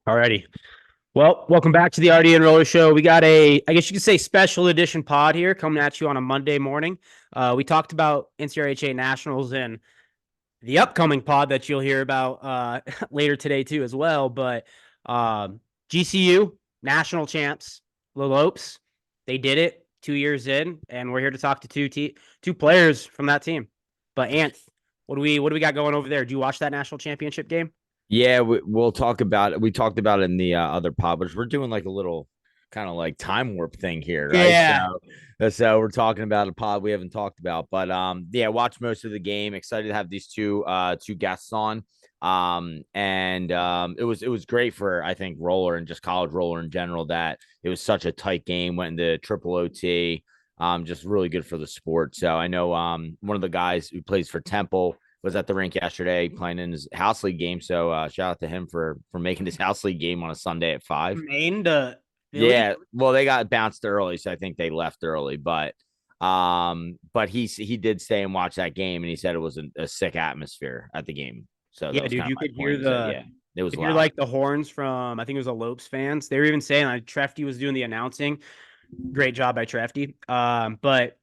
Alrighty. Well, welcome back to the RDN Roller Show. We got I guess you could say, special edition pod here coming at you on a Monday morning. We talked about NCRHA Nationals and the upcoming pod that you'll hear about later today too as well. But GCU National Champs, the Lopes, they did it 2 years in, and we're here to talk to two players from that team. But Anth, what do we got going over there? Did you watch that national championship game? Yeah, we'll talk about it. We talked about it in the other pod, but we're doing like a little kind of like time warp thing here, right? Yeah. So we're talking about a pod we haven't talked about, but yeah, watch most of the game. Excited to have these two guests on. It was great for I think roller and just college roller in general that it was such a tight game, went into triple OT. Just really good for the sport. So I know one of the guys who plays for Temple was at the rink yesterday playing in his house league game. So shout out to him for making his house league game on a Sunday at 5. Maine to Philly. Yeah, well, they got bounced early, so I think they left early. But he did stay and watch that game, and he said it was a sick atmosphere at the game. So that Yeah, was dude, kind of you my could hear point. Is that yeah, it was hear loud. like the horns from, I think it was the Lopes fans. They were even saying like Trefty was doing the announcing. Great job by Trefty. But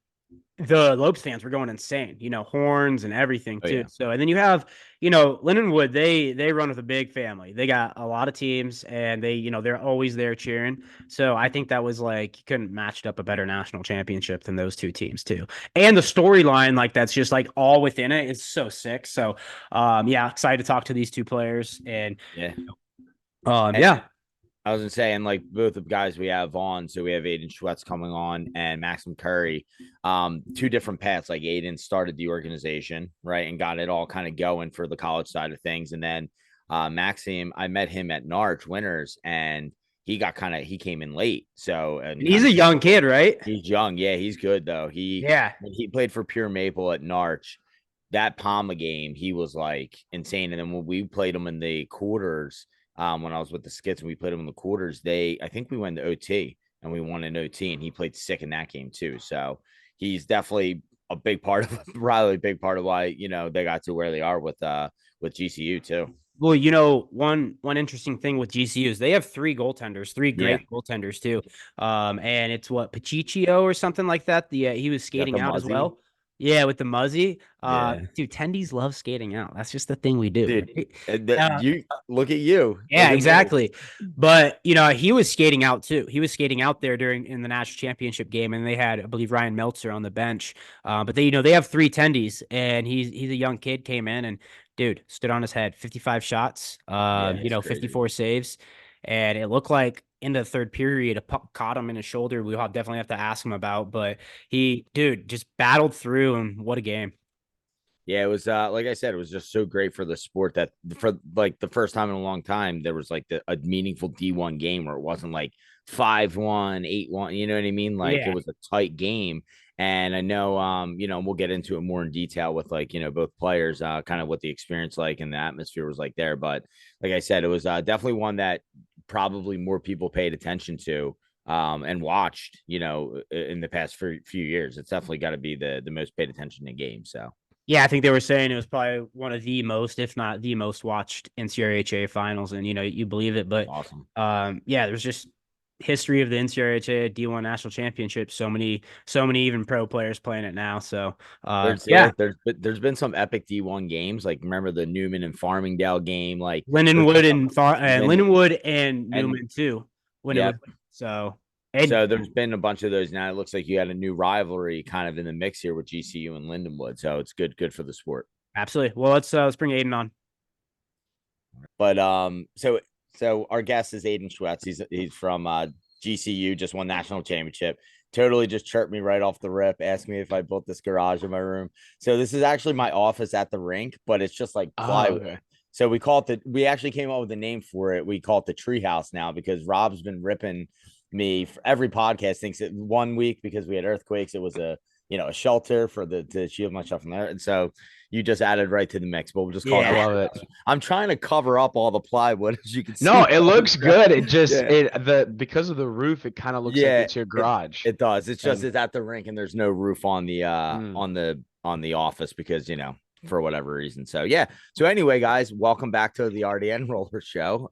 the Lopes fans were going insane, horns and everything Oh too. yeah. So, and then you have, Lindenwood, they run with a big family. They got a lot of teams and they're always there cheering. So I think that was like, you couldn't matched up a better national championship than those two teams too. And the storyline, like that's just like all within it is so sick. So, yeah, excited to talk to these two players and, Yeah. And yeah. I was gonna say, and like both the guys we have on, so we have Aydin Schwetz coming on and Maxim Currie. Two different paths. Like Aydin started the organization, right, and got it all kind of going for the college side of things. And then Maxim, I met him at Narch Winners, and he came in late. So and And he's kind a of took young kid, right? he's young. Yeah, he's good though. Yeah. When he played for Pure Maple at Narch, that Palma game, he was like insane. And then when we played him in the quarters, when I was with the Skits and we played him in the quarters, I think we went to OT and we won in OT, and he played sick in that game too. So he's definitely a big part of probably a big part of why they got to where they are with GCU too. Well, one interesting thing with GCU is they have three goaltenders, three Yeah, great goaltenders too. And it's what Pachichio or something like that. He was got skating the out as Muzzy. well. Yeah, with the Muzzy. Yeah, Dude, tendies love skating out. That's just the thing we do. dude, Right? Uh, you look at you, look yeah, at me. exactly. But he was skating out too. He was skating out there in the national championship game, and they had, I believe, Ryan Meltzer on the bench. But they have three tendies, and he's a young kid, came in and dude stood on his head, 55 shots, Yeah, it's crazy. 54 saves, and it looked like in the third period a puck caught him in his shoulder. We'll definitely have to ask him about, but dude, just battled through, and what a game. Yeah, it was like I said, it was just so great for the sport that for like the first time in a long time there was like a meaningful D1 game where it wasn't like 5-1, 8-1, you know what I mean? Like it Yeah. was a tight game. And I know we'll get into it more in detail with like, both players, kind of what the experience like and the atmosphere was like there. But like I said, it was definitely one that probably more people paid attention to and watched, in the past few years. It's definitely got to be the most paid attention to game. So Yeah, I think they were saying it was probably one of the most, if not the most watched NCRHA finals, and you believe it. But awesome. yeah, there's just history of the NCRHA D1 national championship. So many even pro players playing it now. So yeah, There's been some epic D1 games. Like remember the Newman and Farmingdale game. Like there's been Lindenwood some and then Lindenwood and and Newman too. When it was yep. so and So there's been a bunch of those now. It looks like you had a new rivalry kind of in the mix here with GCU and Lindenwood. So it's good for the sport. absolutely. Well, let's bring Aiden on. But so our guest is Aydin Schwetz. He's from GCU, just won national championship. Totally just chirped me right off the rip, asked me if I built this garage in my room. So this is actually my office at the rink, but it's just like Oh, plywood. okay. So we actually came up with a name for it. We call it the treehouse now because Rob's been ripping me for every podcast. Thinks it 1 week because we had earthquakes. It was a shelter for the to shield myself from there. And so you just added right to the mix, but we'll just call it. I Yeah. love it. I'm trying to cover up all the plywood as you can No, see. it looks good. It just Yeah. because of the roof, it kind of looks like Yeah, it's your it garage. it does. It's just And it's at the rink and there's no roof on the mm, on the office because for whatever reason. So yeah. So anyway, guys, welcome back to the RDN Roller Show.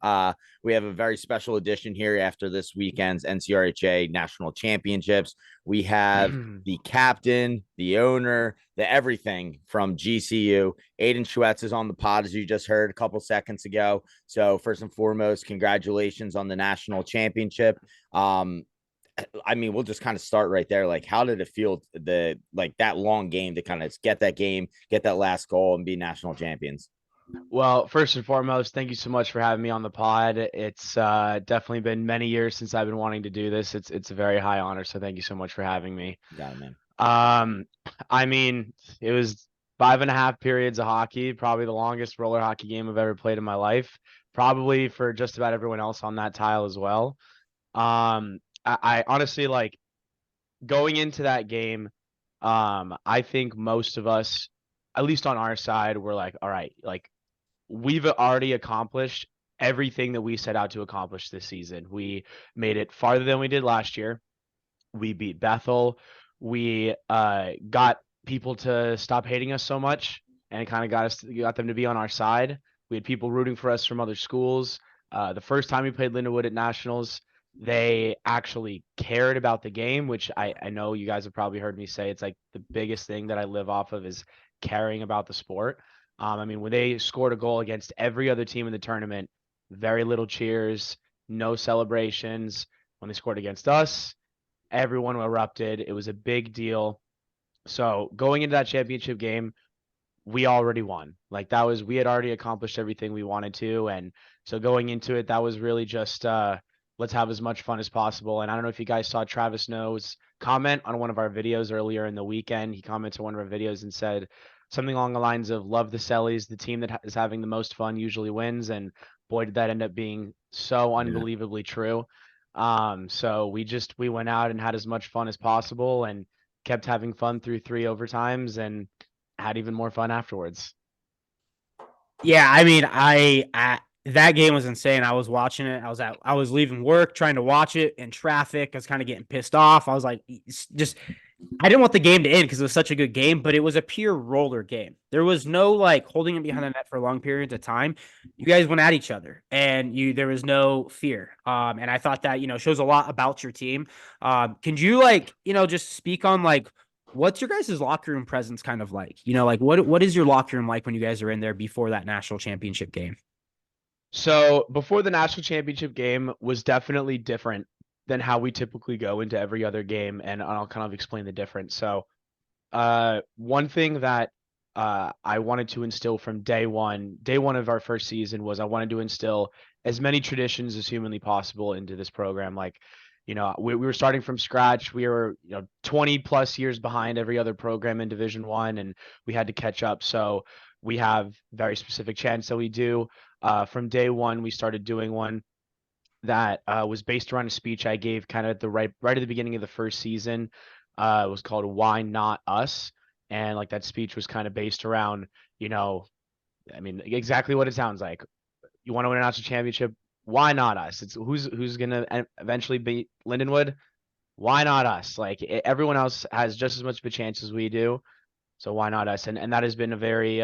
We have a very special edition here after this weekend's NCRHA National Championships. We have the captain, the owner, the everything from GCU. Aydin Schwetz is on the pod, as you just heard a couple seconds ago. So first and foremost, congratulations on the national championship. I mean, we'll just kind of start right there. Like, how did it feel that long game to kind of get that game, get that last goal, and be national champions? Well, first and foremost, thank you so much for having me on the pod. It's definitely been many years since I've been wanting to do this. It's a very high honor, so thank you so much for having me. Got it, man. I mean, it was 5.5 periods of hockey, probably the longest roller hockey game I've ever played in my life. Probably for just about everyone else on that tile as well. I honestly, like, going into that game, I think most of us, at least on our side, were like, all right, like, we've already accomplished everything that we set out to accomplish this season. We made it farther than we did last year. We beat Bethel. We got people to stop hating us so much, and it kind of got them to be on our side. We had people rooting for us from other schools. The first time we played Lindenwood at nationals, they actually cared about the game, which I know you guys have probably heard me say. It's like the biggest thing that I live off of is caring about the sport. I mean, when they scored a goal against every other team in the tournament, very little cheers, no celebrations. When they scored against us, everyone erupted. It was a big deal. So going into that championship game, we already won. Like, we had already accomplished everything we wanted to. And so going into it, that was really just, let's have as much fun as possible. And I don't know if you guys saw Travis No's comment on one of our videos earlier in the weekend. He commented on one of our videos and said something along the lines of, love the Sellies. The team that is having the most fun usually wins. And boy, did that end up being so unbelievably true. So we went out and had as much fun as possible and kept having fun through 3 overtimes and had even more fun afterwards. Yeah, I mean, that game was insane. I was watching it. I was leaving work trying to watch it in traffic. I was kind of getting pissed off. I was like, I didn't want the game to end because it was such a good game, but it was a pure roller game. There was no like holding it behind the net for long periods of time. You guys went at each other, and there was no fear. And I thought that shows a lot about your team. Can you just speak on like what's your guys' locker room presence kind of like? Like what is your locker room like when you guys are in there before that national championship game? So before the national championship game was definitely different than how we typically go into every other game, and I'll kind of explain the difference. So one thing that I wanted to instill from day one of our first season was I wanted to instill as many traditions as humanly possible into this program. Like, we were starting from scratch. We were 20 plus years behind every other program in Division One, and we had to catch up. So we have very specific chants that we do. From day one, we started doing one that was based around a speech I gave kind of at the right at the beginning of the first season. It was called "Why Not Us," and like that speech was kind of based around, I mean, exactly what it sounds like. You want to win a national championship? Why not us? It's who's gonna eventually beat Lindenwood? Why not us? Like, everyone else has just as much of a chance as we do, so why not us? And that has been a very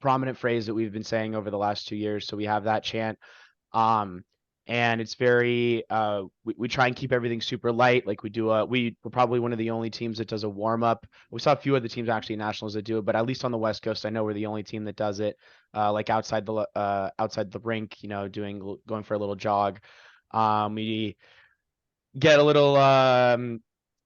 prominent phrase that we've been saying over the last 2 years. So we have that chant. And it's very we try and keep everything super light. Like, we're probably one of the only teams that does a warm-up. We saw a few other teams actually nationals that do it, but at least on the West Coast, I know we're the only team that does it. Like outside the rink, going for a little jog. We get a little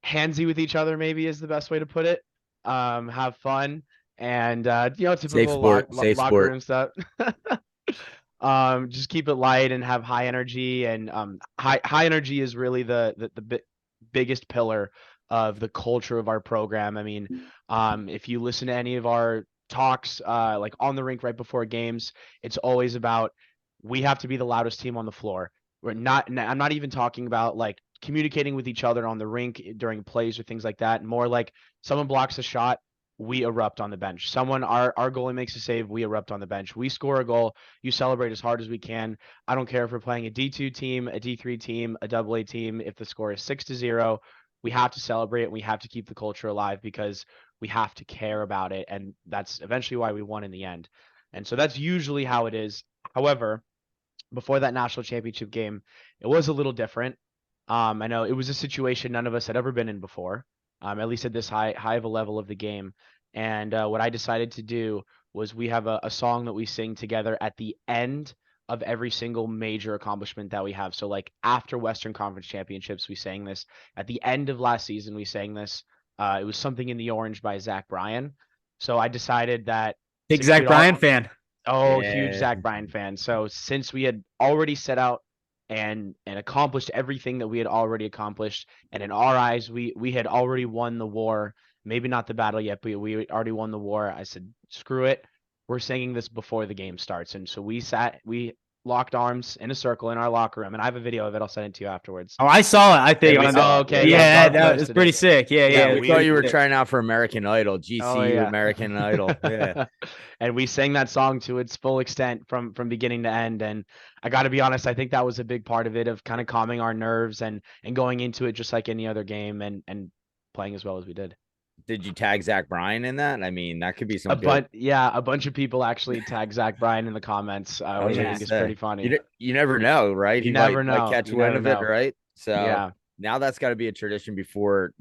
handsy with each other, maybe is the best way to put it. Have fun and typical locker room stuff. Just keep it light and have high energy, and high energy is really the biggest pillar of the culture of our program. I mean, if you listen to any of our talks like on the rink right before games, it's always about, we have to be the loudest team on the floor. I'm not even talking about like communicating with each other on the rink during plays or things like that. More like, someone blocks a shot, we erupt on the bench. Our goalie makes a save, we erupt on the bench. We score a goal, you celebrate as hard as we can. I don't care if we're playing a D2 team, a D3 team, a AA team. If the score is 6-0, we have to celebrate and we have to keep the culture alive, because we have to care about it. And that's eventually why we won in the end. And so that's usually how it is. However, before that national championship game, it was a little different. I know it was a situation none of us had ever been in before, at least at this high of a level of the game. And what I decided to do was we have a song that we sing together at the end of every single major accomplishment that we have. So like after Western Conference Championships, we sang this. At the end of last season, we sang this. It was Something in the Orange by Zach Bryan. So I decided that Big since Zach we'd Bryan fan. huge Yeah. Zach Bryan fan. So since we had already set out and accomplished everything that we had already accomplished, and in our eyes, we had already won the war. Maybe not the battle yet, but we already won the war. I said, screw it. We're singing this before the game starts. And so we locked arms in a circle in our locker room. And I have a video of it. I'll send it to you afterwards. Oh, I saw it. I think. we on saw the- it. okay. Yeah, Yeah, Doug that was posted pretty it. sick. Yeah, Yeah, yeah. We we- thought you were sick. trying out for American Idol, GCU yeah. American Idol. Yeah. And we sang that song to its full extent from beginning to end. And I got to be honest, I think that was a big part of it, of kind of calming our nerves and going into it just like any other game and playing as well as we did. Did you tag Zach Bryan in that? I mean, that could be some A good. bunch of people actually tag Zach Bryan in the comments, I which was I gonna think is say, pretty funny. You never know, right? You He never might know. catch You wind never of it, know. right? So Yeah, now that's got to be a tradition before,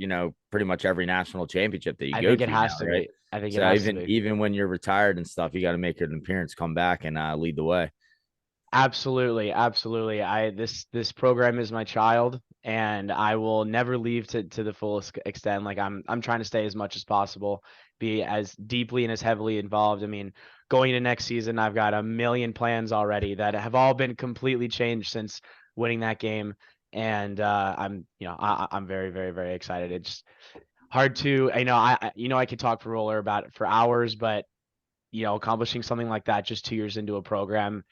pretty much every national championship that you I go think to it has now, to right? be. I think it So has to be. even when you're retired and stuff, you got to make an appearance, come back and lead the way. Absolutely, absolutely. This program is my child, and I will never leave to the fullest extent. Like I'm trying to stay as much as possible, be as deeply and as heavily involved. I mean, going into next season, I've got a million plans already that have all been completely changed since winning that game, and I'm very, very, very excited. It's hard to, I could talk for Roller about it for hours, but accomplishing something like that just 2 years into a program,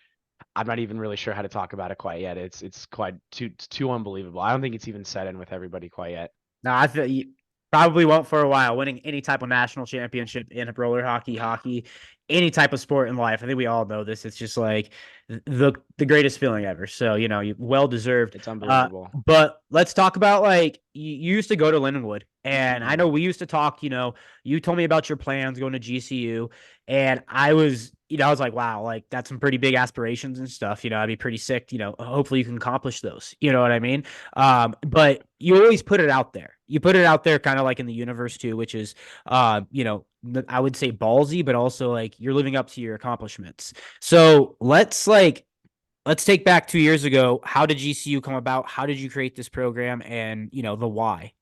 I'm not even really sure how to talk about it quite yet. It's quite too unbelievable. I don't think it's even set in with everybody quite yet. No, I feel you probably won't for a while. Winning any type of national championship in roller hockey, any type of sport in life. I think we all know this. It's just like the greatest feeling ever. So you well deserved. It's unbelievable. But let's talk about like you used to go to Lindenwood, and I Mhm. know we used to talk. You told me about your plans going to GCU, and I was like, wow, like that's some pretty big aspirations and stuff. I'd be pretty sick. Hopefully you can accomplish those. You know what I mean? But you always put it out there. You put it out there kind of like in the universe too, which is, I would say ballsy, but also like you're living up to your accomplishments. So let's take back 2 years ago. How did GCU come about? How did you create this program and, the why?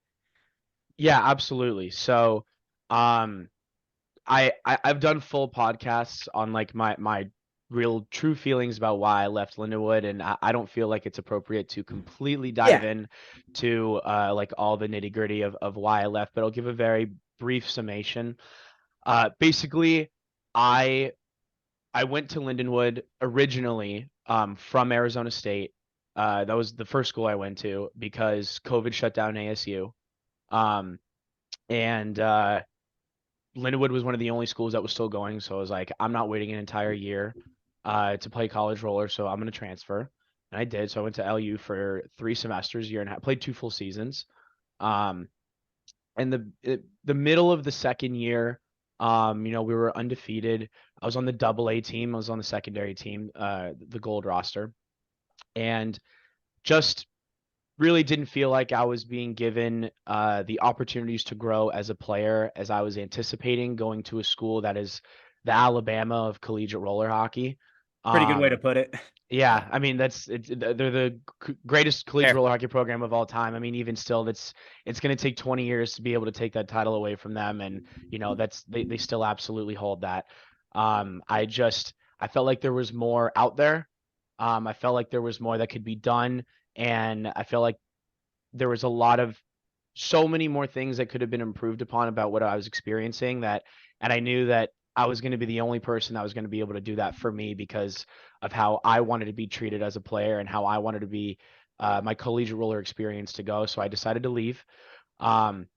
Yeah, absolutely. So, um, I've done full podcasts on like my real true feelings about why I left Lindenwood, and I don't feel like it's appropriate to completely dive in to like all the nitty gritty of why I left, but I'll give a very brief summation. Basically, I I went to Lindenwood originally from Arizona State. That was the first school I went to because COVID shut down ASU. Um, and Lindenwood was one of the only schools that was still going. So I was like, I'm not waiting an entire year to play college roller, so I'm going to transfer. And I did. So I went to LU for 3 semesters, year and a half, played 2 full seasons. Um, and the middle of the second year, we were undefeated. I was on the AA team. I was on the secondary team, the gold roster, and just really didn't feel like I was being given the opportunities to grow as a player as I was anticipating going to a school that is the Alabama of collegiate roller hocky. Pretty good way to put it. Yeah, I mean they're the greatest collegiate Fair. roller hockey program of all time. I mean, even still, it's going to take 20 years to be able to take that title away from them, and they still absolutely hold that. I felt like there was more out there. I felt like there was more that could be done, and I felt like there was a lot of so many more things that could have been improved upon about what I was experiencing, and I knew that I was going to be the only person that was going to be able to do that for me because of how I wanted to be treated as a player and how I wanted to be my collegiate roller experience to go. So I decided to leave. Um,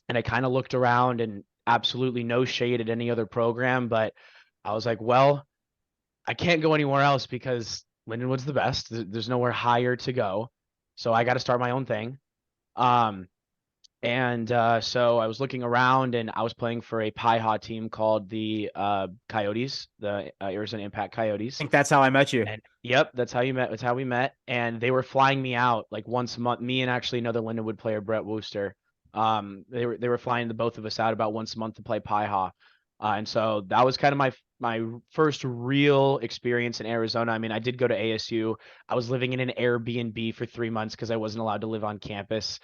and I kind of looked around, and absolutely no shade at any other program, but I was like, well, I can't go anywhere else because Lindenwood's the best. There's nowhere higher to go. So I got to start my own thing. Um, And so I was looking around, and I was playing for a Pi-Ha team called the Coyotes, the Arizona Impact I Coyotes. think that's how I met you. And yep, that's how you met. That's how we met. And they were flying me out like once a month. Me and actually another Lindenwood player, Brett Wooster. They were flying the both of us out about once a month to play Pi-Ha. And so that was kind of my first real experience in Arizona. I mean, I did go to ASU. I was living in an Airbnb for 3 months because I wasn't allowed to live on campus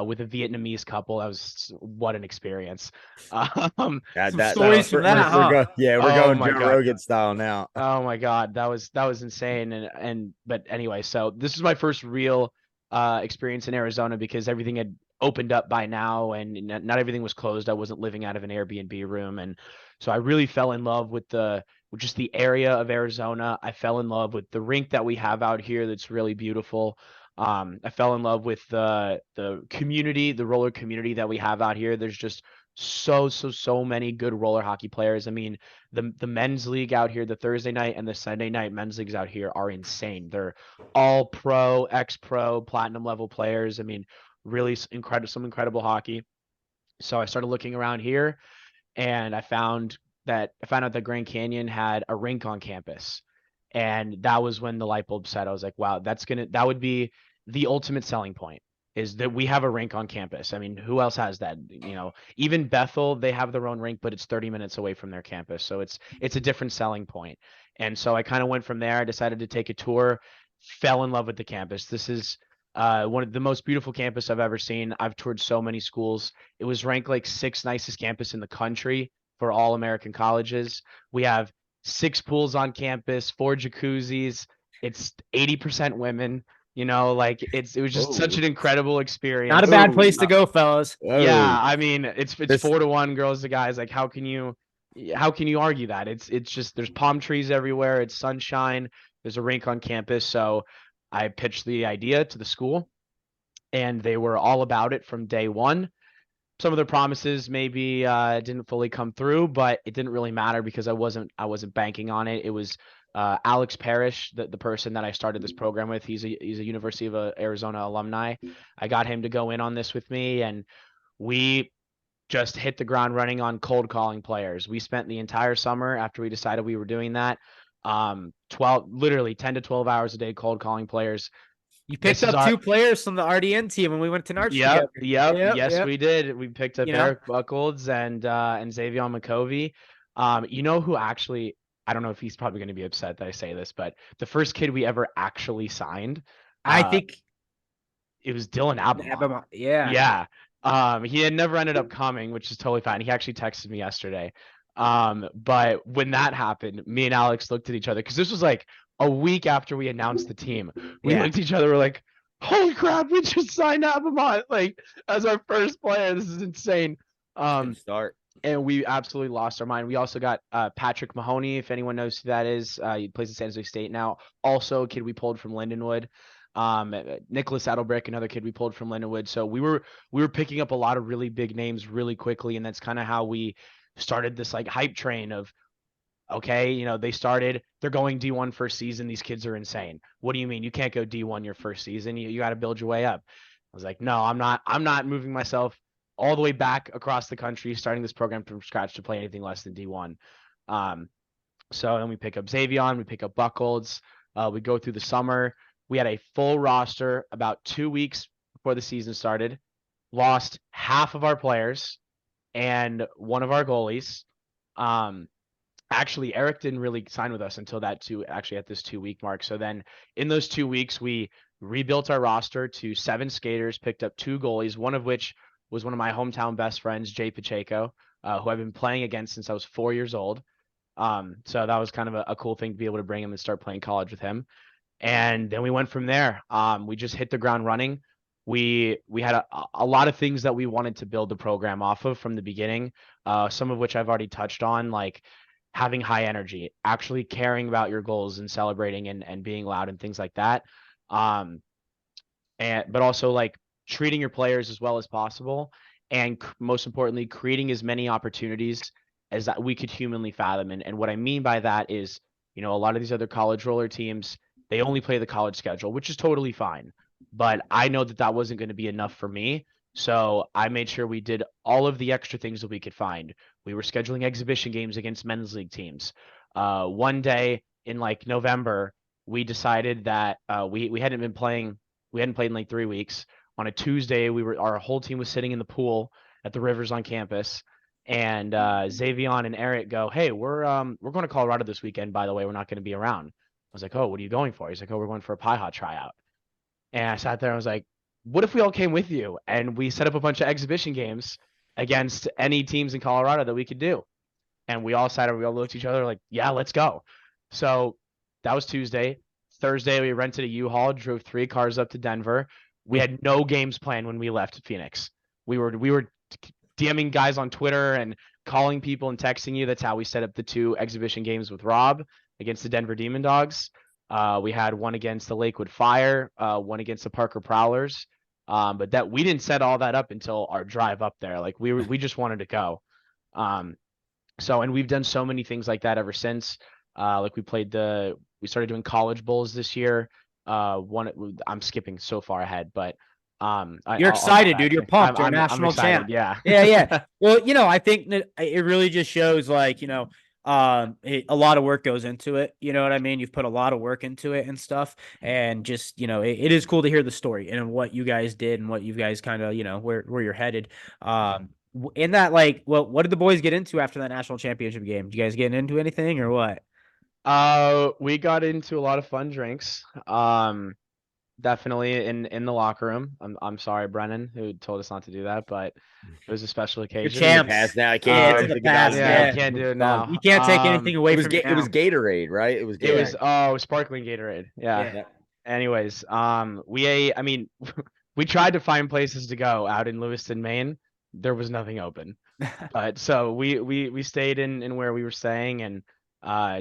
with a Vietnamese couple. That was what an experience. Um, Some stories from that, huh? We're Oh going my Joe God. Rogan style now. Oh my God, that was insane. And but anyway, so this is my first real experience in Arizona because everything had opened up by now and not everything was closed. I wasn't living out of an Airbnb room, and so I really fell in love with just the area of Arizona. I fell in love with the rink that we have out here that's really beautiful. I fell in love with the community, the roller community that we have out here. There's just so many good roller hockey players. I mean, the men's league out here, the Thursday night and the Sunday night men's leagues out here are insane. They're all pro, ex-pro, platinum level players. I mean, really some incredible hockey. So I started looking around here, and I found out that Grand Canyon had a rink on campus. And that was when the light bulb set. I was like, wow, that would be the ultimate selling point, is that we have a rink on campus. I mean, who else has that? Even Bethel, they have their own rink, but it's 30 minutes away from their campus. So it's a different selling point. And so I kind of went from there. I decided to take a tour, fell in love with the campus. This is one of the most beautiful campus I've ever seen. I've toured so many schools. It was ranked like sixth nicest campus in the country for all American colleges. We have 6 pools on campus, 4 jacuzzis. It's 80% women. Like it was just such Whoa. an incredible experience. Not a bad Ooh. place to go, fellas. Yeah, I mean, it's This- 4-1 girls to guys. Like, how can you argue that? It's just there's palm trees everywhere. It's sunshine. There's a rink on campus. So I pitched the idea to the school, and they were all about it from day one. Some of their promises maybe didn't fully come through, but it didn't really matter because I wasn't banking on it. It was Alex Parrish, the person that I started this program with. He's a University of Arizona alumni. I got him to go in on this with me, and we just hit the ground running on cold calling players. We spent the entire summer after we decided we were doing that, literally 10 to 12 hours a day cold calling players. You picked up 2 players from the RDN team when we went to Narch together. Yes, we did. We picked up You know? Eric Buckholz and Xavier McCovey. Who actually, I don't know if he's probably going to be upset that I say this, but the first kid we ever actually signed, I think it was Dylan Abamont. Yeah. Yeah. He had never ended up coming, which is totally fine. He actually texted me yesterday. But when that happened, me and Alex looked at each other because this was like a week after we announced the team. We Yeah. looked at each other, we're like, holy crap, we just signed Abamont like as our first player. This is insane. Good start. And we absolutely lost our mind. We also got Patrick Mahoney, if anyone knows who that is. He plays at San Jose State now. Also a kid we pulled from Lindenwood. Nicholas Saddlebrick, another kid we pulled from Lindenwood. So we were picking up a lot of really big names really quickly, and that's kind of how we started this like hype train of, okay, they're going D1 first season. These kids are insane. What do you mean? You can't go D1 your first season. You got to build your way up. I was like, no, I'm not moving myself all the way back across the country, starting this program from scratch to play anything less than D1. So then we pick up Xavier, we pick up Buckholz. We go through the summer. We had a full roster about 2 weeks before the season started. Lost half of our players and one of our goalies. Actually, Eric didn't really sign with us until at this 2 week mark. So then in those 2 weeks, we rebuilt our roster to 7 skaters, picked up 2 goalies, one of which was one of my hometown best friends, Jay Pacheco, who I've been playing against since I was 4 years old. So that was kind of a cool thing to be able to bring him and start playing college with him. And then we went from there. We just hit the ground running. We had a lot of things that we wanted to build the program off of from the beginning, some of which I've already touched on, like having high energy, actually caring about your goals and celebrating and being loud and things like that. But also like treating your players as well as possible. And most importantly, creating as many opportunities as that we could humanly fathom. And what I mean by that is, a lot of these other college roller teams, they only play the college schedule, which is totally fine. But I know that wasn't going to be enough for me. So I made sure we did all of the extra things that we could find. We were scheduling exhibition games against men's league teams. One day in like November, we decided that we hadn't been playing. We hadn't played in like 3 weeks. On a Tuesday, our whole team was sitting in the pool at the Rivers on campus, and Xavion and Eric go, "Hey, we're going to Colorado this weekend. By the way, we're not going to be around." I was like, "Oh, what are you going for?" He's like, "Oh, we're going for a pie hot tryout." And I sat there and I was like, what if we all came with you and we set up a bunch of exhibition games against any teams in Colorado that we could do? And we all sat there, we all looked at each other like, yeah, let's go. So that was Tuesday. Thursday, we rented a U-Haul, drove 3 cars up to Denver. We had no games planned when we left Phoenix. We were DMing guys on Twitter and calling people and texting you. That's how we set up the 2 exhibition games with Rob against the Denver Demon Dogs. We had one against the Lakewood Fire, one against the Parker Prowlers. But that we didn't set all that up until our drive up there. Like we just wanted to go. And we've done so many things like that ever since. Like we started doing college bowls this year. I'm skipping so far ahead, but You're excited, dude. You're pumped. You're a I'm national excited. champ. Yeah. Yeah. Well, I think that it really just shows like, a lot of work goes into it. You know what I mean? You've put a lot of work into it and stuff. And just, it is cool to hear the story and what you guys did and what you guys kind of, where you're headed. In that, like, well, what did the boys get into after that national championship game? Did you guys get into anything or what? We got into a lot of fun drinks. Definitely in the locker room. I'm sorry, Brennan, who told us not to do that, but it was a special occasion. champs. Past now, I Yeah, can't it's do in the anything about past, it Yeah, now. you can't do it It's done. now. You can't take anything away It was from you it was now. Gatorade, right? It was It was Gatorade. sparkling Gatorade. Yeah. Yeah. Anyways, I mean, we tried to find places to go out in Lewiston, Maine. There was nothing open. But so we stayed in where we were staying and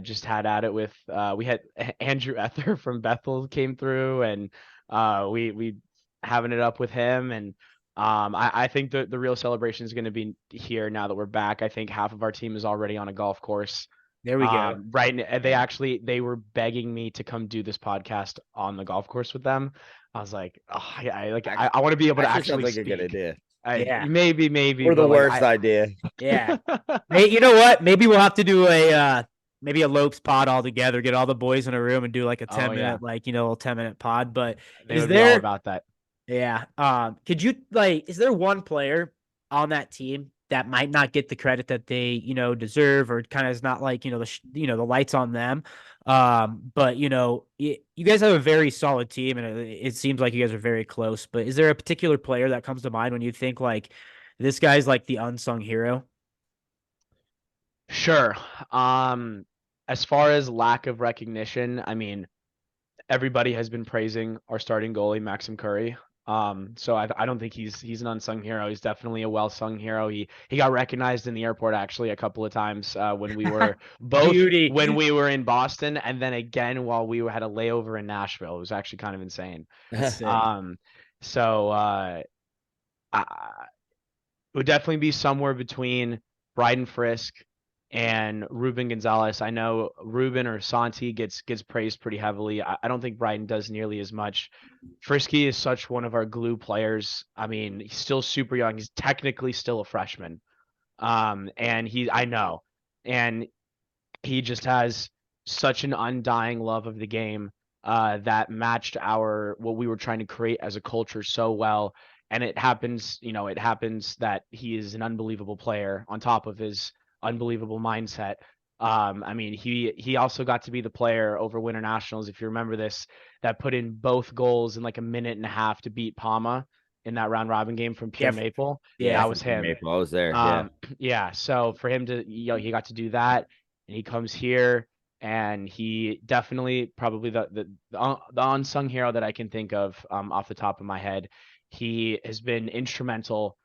just had at it with we had Andrew Ether from Bethel came through and we having it up with him and I think the real celebration is going to be here now that we're back. I think half of our team is already on a golf course. There we go. Right. And they were begging me to come do this podcast on the golf course with them. I was like, oh, I want to be able to Actually actually sounds like speak. a good idea. Yeah. Maybe, Or the but like, worst idea. Yeah. Hey, you know what? Maybe we'll have to do maybe a Lopes pod all together, get all the boys in a room and do like a 10-minute, yeah. like, little 10-minute pod. But They is would be all there, about that. yeah. Could you is there one player on that team that might not get the credit that they, deserve or kind of is not like, the lights on them? But you guys have a very solid team and it seems like you guys are very close, but is there a particular player that comes to mind when you think like this guy's like the unsung hero? Sure. As far as lack of recognition, I mean, everybody has been praising our starting goalie, Maxim Currie. So I don't think he's an unsung hero. He's definitely a well-sung hero. He got recognized in the airport actually a couple of times when we were both Beauty. when we were in Boston and then again while we had a layover in Nashville. It was actually kind of insane. That's sick. So it would definitely be somewhere between Bryden Frisk and Ruben Gonzalez. I know Ruben or Santi gets praised pretty heavily. I don't think Bryden does nearly as much. Frisky is such one of our glue players. I mean, he's still super young. He's technically still a freshman. And I know. And he just has such an undying love of the game that matched what we were trying to create as a culture so well. And it happens that he is an unbelievable player on top of his unbelievable mindset. I mean, he also got to be the player over Winter Nationals, if you remember this, that put in both goals in like a minute and a half to beat Palma in that round robin game from Pure Maple. Yeah, that was him. Maple, I was there. Yeah. Yeah. So for him to, he got to do that, and he comes here, and he definitely probably the unsung hero that I can think of off the top of my head. He has been instrumental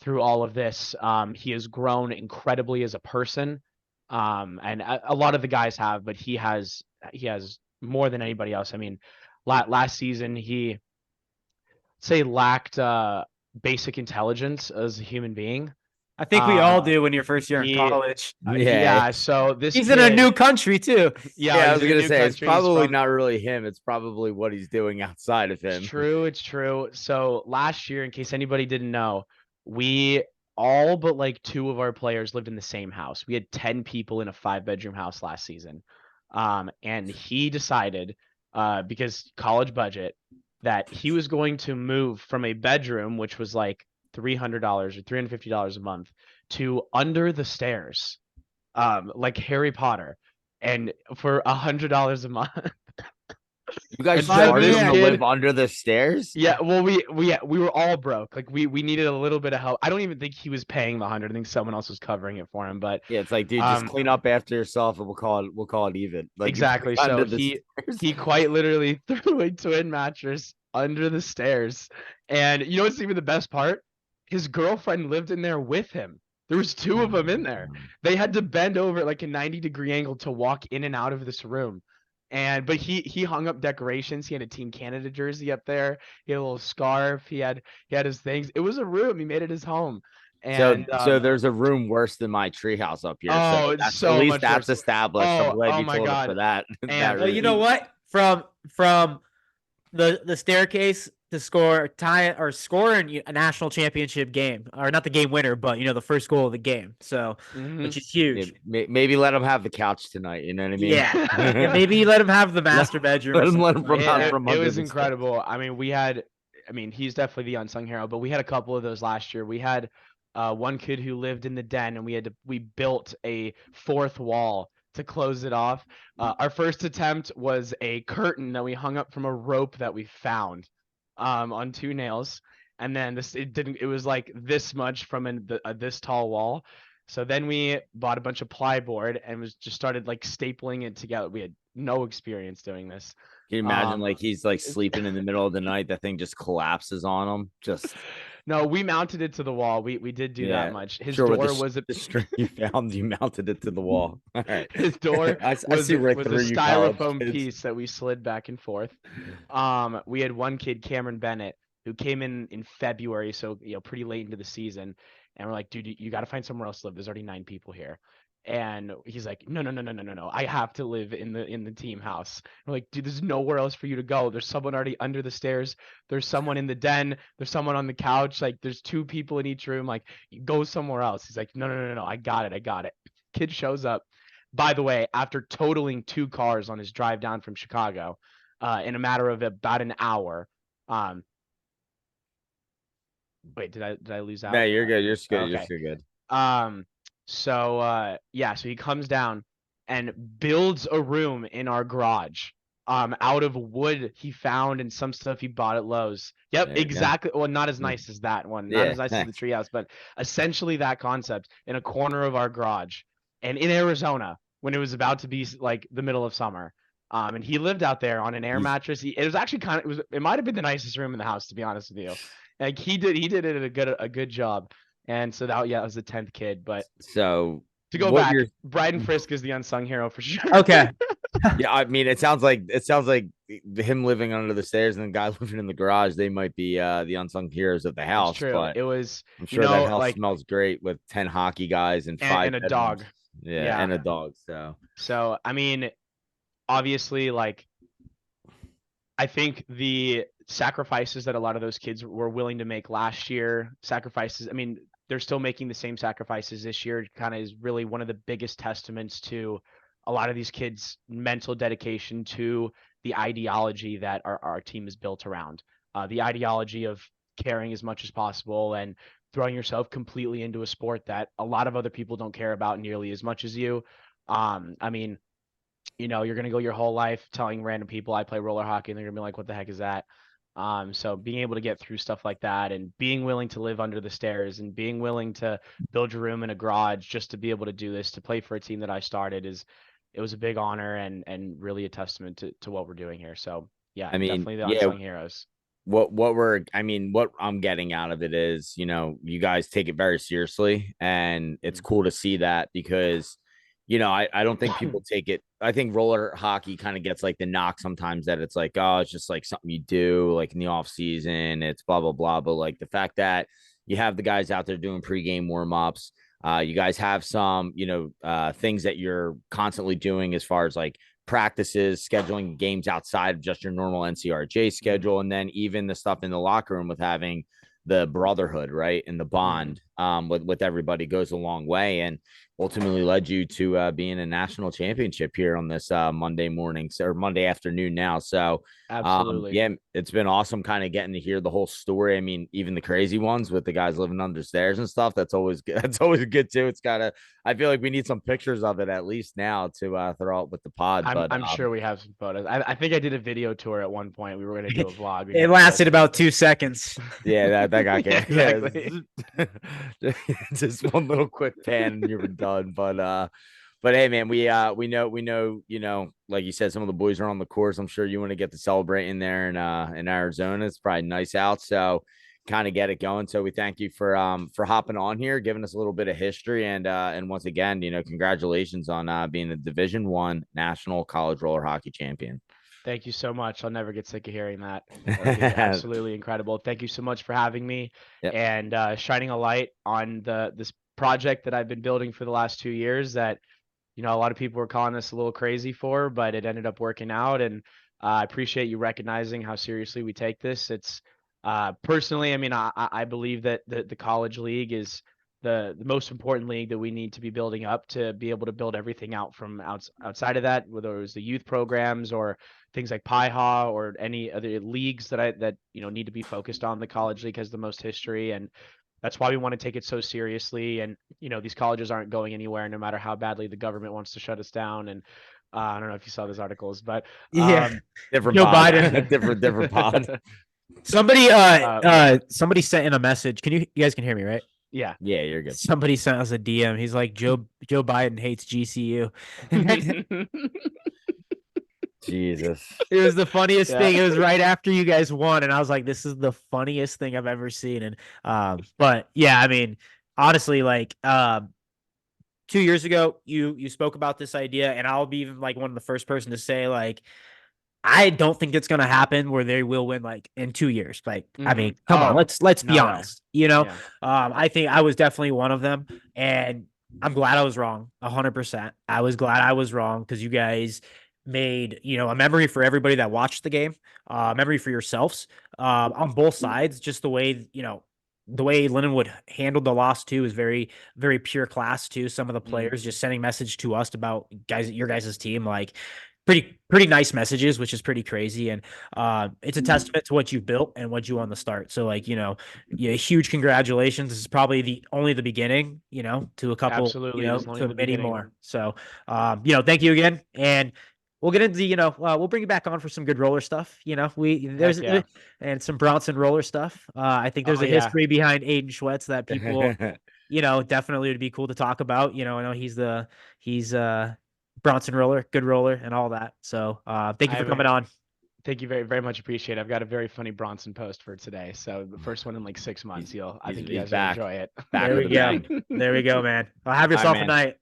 through all of this. He has grown incredibly as a person, and a lot of the guys have, but he has more than anybody else. I mean, last season he lacked basic intelligence as a human being. I think we all Uh, do when you're first year in he- college. yeah. So this He's in a kid- new country too. Yeah, I he's was in a gonna new say it's country. He's probably from- not really him. It's probably what he's doing outside of It's him. true. It's true. So last year, in case anybody didn't know, we all but like 2 of our players lived in the same house. We had 10 people in a 5-bedroom house last season. And he decided, because college budget, that he was going to move from a bedroom, which was like $300 or $350 a month, to under the stairs, like Harry Potter, and for $100 a month. You guys And so charged this him to kid- live under the stairs? Yeah, well, we were all broke. Like we needed a little bit of help. I don't even think he was paying the 100. I think someone else was covering it for him. But Yeah, it's like, dude, just Um, clean up after yourself, and we'll call it even. Like, you exactly. sleep So under the he stairs. quite literally threw a twin mattress under the stairs. And you know what's even the best part? His girlfriend lived in there with him. There was 2 of them in there. They had to bend over at like a 90-degree angle to walk in and out of this room. But he hung up decorations. He had a Team Canada jersey up there. He had a little scarf. He had his things. It was a room. He made it his home. And So there's a room worse than my treehouse up here. Oh, So it's that's, so at least much that's worse. established. I'm Oh, glad oh you my told us God. for that. And that Well, you reason. know what? From the staircase to score in a national championship game, or not the game winner, but the first goal of the game. So, Mhm. which is Yeah, huge. maybe let him have the couch tonight. You know what I mean? Yeah. Yeah, maybe let him have the master bedroom. let or him- let him something from like out that. from It under was the incredible. I mean, he's definitely the unsung hero, but we had a couple of those last year. We had one kid who lived in the den, and we built a 4th wall to close it off. Our first attempt was a curtain that we hung up from a rope that we found on 2 nails. And then it was like this much from this tall wall. So then we bought a bunch of plyboard and just started like stapling it together. We had no experience doing this. Can you imagine, Um, like, he's like sleeping in the middle of the night, that thing just collapses on him? Just No, we mounted it to the wall. We did do Yeah, that much. His sure, with door was the string you found, you mounted it to the wall. All right. his door I was see right was a through you college styrofoam kids. piece that we slid back and forth. We had one kid, Cameron Bennett, who came in February, so pretty late into the season, and we're like, dude, you got to find somewhere else to live. There's already 9 people here. And he's like, no. I have to live in the team house. We're like, dude, there's nowhere else for you to go. There's someone already under the stairs. There's someone in the den. There's someone on the couch. Like, there's 2 people in each room. Like, go somewhere else. He's like, no. I got it. Kid shows up. By the way, after totaling 2 cars on his drive down from Chicago, in a matter of about an hour. Wait, did I lose out? No, you're good. You're good. Okay. You're so good. So he comes down and builds a room in our garage out of wood he found and some stuff he bought at Lowe's. Yep, There you go. exactly. Well, not as nice as that one. Not Yeah, as nice as the nice. treehouse, but essentially that concept in a corner of our garage and in Arizona when it was about to be like the middle of summer. And he lived out there on an air He's- mattress. It was actually it might have been the nicest room in the house, to be honest with you. Like he did it a good job. And so that was the 10th kid. But So to go what back, you're- Bryden Frisk is the unsung hero for sure. Okay. yeah, I mean, it sounds like him living under the stairs and the guy living in the garage. They might be the unsung heroes of the house. It's true. But It was I'm sure know, that house like- smells great with 10 hockey guys and 5 and a bedrooms. dog. Yeah, Yeah. and a dog. So I mean, obviously, like I think the sacrifices that a lot of those kids were willing to make last year, sacrifices, I mean, they're still making the same sacrifices this year, kind of is really one of the biggest testaments to a lot of these kids' mental dedication to the ideology that our team is built around. The ideology of caring as much as possible and throwing yourself completely into a sport that a lot of other people don't care about nearly as much as you. I mean, you're going to go your whole life telling random people I play roller hockey and they're going to be like, what the heck is that? So being able to get through stuff like that and being willing to live under the stairs and being willing to build your room in a garage just to be able to do this, to play for a team that I started it was a big honor and really a testament to what we're doing here. So yeah, I mean, definitely the yeah, unsung heroes. what I'm getting out of it is, you guys take it very seriously, and it's cool to see that because, I don't think people take it. I think roller hockey kind of gets like the knock sometimes that it's like, oh, it's just like something you do like in the off season. It's blah, blah, blah. But like the fact that, You have the guys out there doing pregame warm-ups. You guys have some, things that you're constantly doing as far as like practices, scheduling games outside of just your normal NCRJ schedule, and then even the stuff in the locker room with having the brotherhood, right, and the bond with everybody goes a long way, and ultimately led you to being a national championship here on this Monday morning or Monday afternoon now. So Absolutely. yeah, it's been awesome kind of getting to hear the whole story. I mean, even the crazy ones with the guys living under stairs and stuff, that's always good. That's always good too. It's gotta, I feel like we need some pictures of it at least now to throw out with the pod. But I'm sure we have some photos. I think I did a video tour at one point. We were gonna do a vlog. We It never lasted did. about 2 seconds. yeah, that got Yeah, carried. exactly. Just one little quick pan and you were done. But hey, man, we know, like you said, some of the boys are on the course. I'm sure you want to get to celebrate in there in Arizona. It's probably nice out, so kind of get it going. So we thank you for hopping on here, giving us a little bit of history, and once again, congratulations on being the Division I national college roller hockey champion. Thank you so much. I'll never get sick of hearing that. That'll be absolutely incredible. Thank you so much for having me Yep. and shining a light on this project that I've been building for the last 2 years that, a lot of people were calling us a little crazy for, but it ended up working out. And I appreciate you recognizing how seriously we take this. It's personally, I mean, I believe that the college league is the most important league that we need to be building up to be able to build everything out from outside of that, whether it was the youth programs or things like Pi Ha or any other leagues that need to be focused on. The college league has the most history, and that's why we want to take it so seriously. And these colleges aren't going anywhere, no matter how badly the government wants to shut us down. And I don't know if you saw those articles, but Yeah. Different Joe pod. Biden. different pod. Somebody sent in a message. You guys can hear me, right? Yeah. Yeah, you're good. Somebody sent us a DM. He's like, Joe Biden hates GCU. Jesus. It was the funniest Yeah. thing. It was right after you guys won, and I was like, "This is the funniest thing I've ever seen." And but yeah, I mean, honestly, like 2 years ago, you spoke about this idea, and I'll be even like one of the first person to say like, I don't think it's gonna happen where they will win like in 2 years. Like, I mean, come on, let's be no way. honest. Yeah. I think I was definitely one of them, and I'm glad I was wrong, 100%. I was glad I was wrong because you guys made a memory for everybody that watched the game, memory for yourselves, on both sides. Just the way Lindenwood handled the loss too is very, very pure class too. Some of the players just sending message to us about your guys' team, like pretty nice messages, which is pretty crazy. And it's a testament to what you've built and what you won the start. So like, huge congratulations. This is probably only the beginning, to a couple, Absolutely, it is only to the many beginning. more. So thank you again. And we'll get into, we'll bring you back on for some good roller stuff. And some Bronson roller stuff. I think there's a history behind Aydin Schwetz that people, definitely would be cool to talk about. I know he's Bronson roller, good roller, and all that. So thank you for coming on. Thank you very, very much. Appreciate it. I've got a very funny Bronson post for today. So the first one in like 6 months. I think you guys will enjoy it. There we go. There we go, man. Well, have yourself a night.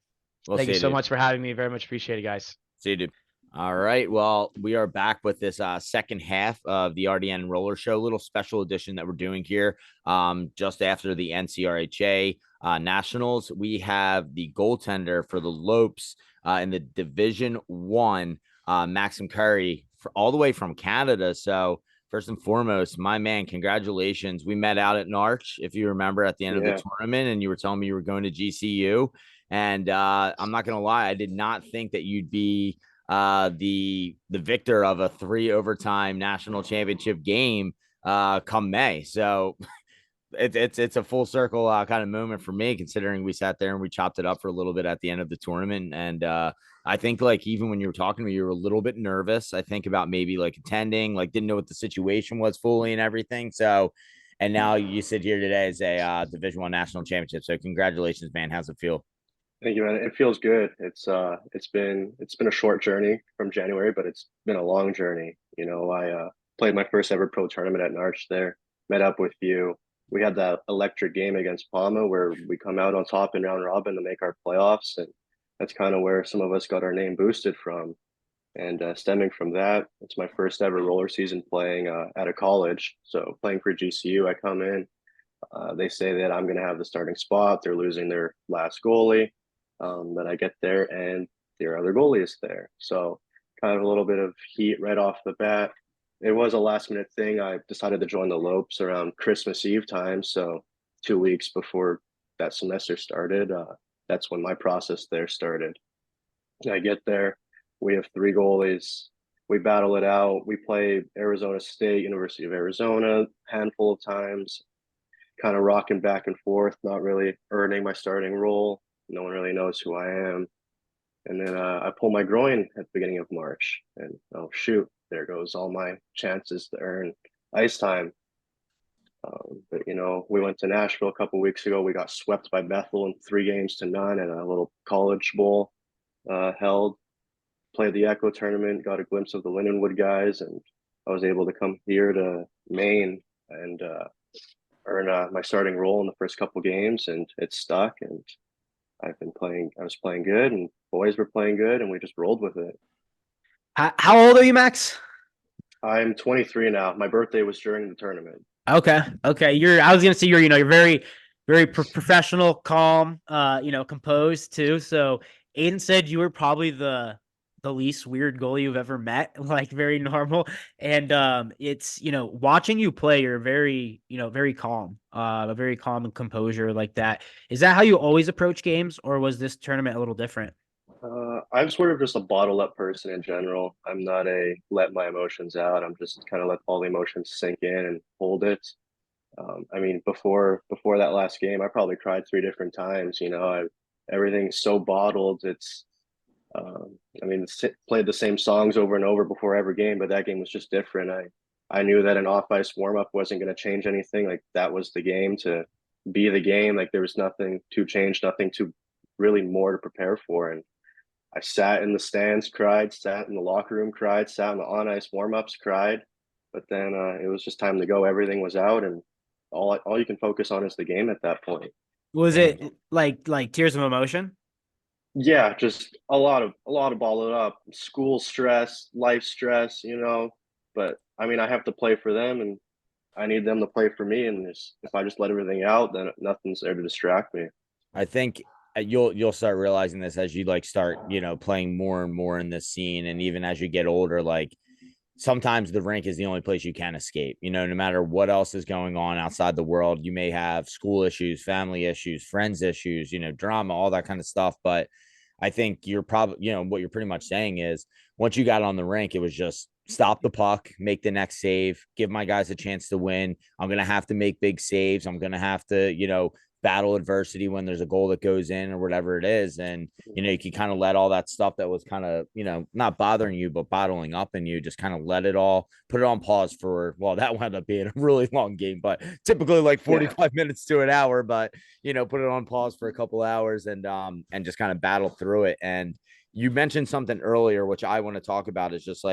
Thank you so much for having me. Very much appreciate it, guys. See you, dude. All right. Well, we are back with this second half of the RDN Roller Show, little special edition that we're doing here. Just after the NCRHA Nationals, we have the goaltender for the Lopes in the Division I, Maxim Currie, all the way from Canada. So first and foremost, my man, congratulations. We met out at Narch, if you remember, at the end of the tournament, and you were telling me you were going to GCU. And I'm not going to lie, I did not think that you'd be the victor of a 3 overtime national championship game come May. So it's a full circle kind of moment for me, considering we sat there and we chopped it up for a little bit at the end of the tournament. And I think like even when you were talking to me, you were a little bit nervous, I think, about maybe like attending, like didn't know what the situation was fully and everything. So, and now you sit here today as a Division I national championship. So congratulations, man. How's it feel? Thank you, man. It feels good. It's been a short journey from January, but it's been a long journey. I played my first ever pro tournament at Narch there, met up with you. We had that electric game against Palma where we come out on top in round robin to make our playoffs, and that's kind of where some of us got our name boosted from. And stemming from that, it's my first ever roller season playing at a college. So playing for GCU, I come in. They say that I'm going to have the starting spot. They're losing their last goalie. Then I get there and their other goalie is there. So kind of a little bit of heat right off the bat. It was a last minute thing. I decided to join the Lopes around Christmas Eve time. So 2 weeks before that semester started, that's when my process there started. I get there. We have three goalies. We battle it out. We play Arizona State, University of Arizona, handful of times, kind of rocking back and forth, not really earning my starting role. No one really knows who I am. And then I pull my groin at the beginning of March, and oh shoot, there goes all my chances to earn ice time. But we went to Nashville a couple weeks ago. We got swept by Bethel in 3 games to none at a little college bowl held. Played the Echo tournament, got a glimpse of the Lindenwood guys, and I was able to come here to Maine and earn my starting role in the first couple games, and it stuck. And I've been playing. I was playing good, and boys were playing good, and we just rolled with it. How old are you, Max? I'm 23 now. My birthday was during the tournament. Okay. I was gonna say you're very, very professional, calm, composed too. So Aiden said you were probably the least weird goalie you've ever met, like very normal. And it's watching you play, you're very, very calm, a very calm and composure like that. Is that how you always approach games, or was this tournament a little different? I'm sort of just a bottled up person in general. I'm not a let my emotions out. I'm just kind of let all the emotions sink in and hold it. I mean, before that last game, I probably cried 3 different times. Everything's so bottled. It's I mean, played the same songs over and over before every game, but that game was just different. I knew that an off ice warm up wasn't going to change anything. Like that was the game to be the game. Like there was nothing to change, nothing to really more to prepare for. And I sat in the stands, cried, sat in the locker room, cried, sat in the on ice warm ups, cried. But then it was just time to go. Everything was out, and all you can focus on is the game at that point. Was And it like tears of emotion? Yeah, just a lot of ball up, school stress, life stress, But I mean, I have to play for them, and I need them to play for me. And if I just let everything out, then nothing's there to distract me. I think you'll start realizing this as you start playing more and more in this scene, and even as you get older, sometimes the rink is the only place you can escape. No matter what else is going on outside the world, you may have school issues, family issues, friends issues, drama, all that kind of stuff. But I think you're probably, what you're pretty much saying is once you got on the rink, it was just stop the puck, make the next save, give my guys a chance to win. I'm going to have to make big saves. I'm going to have to, battle adversity when there's a goal that goes in or whatever it is. And, you can kind of let all that stuff that was kind of, not bothering you, but bottling up in you, just kind of let it all, put it on pause for, well, that wound up being a really long game, but typically like 45 minutes to an hour, but, put it on pause for a couple hours and just kind of battle through it. And you mentioned something earlier, which I want to talk about is just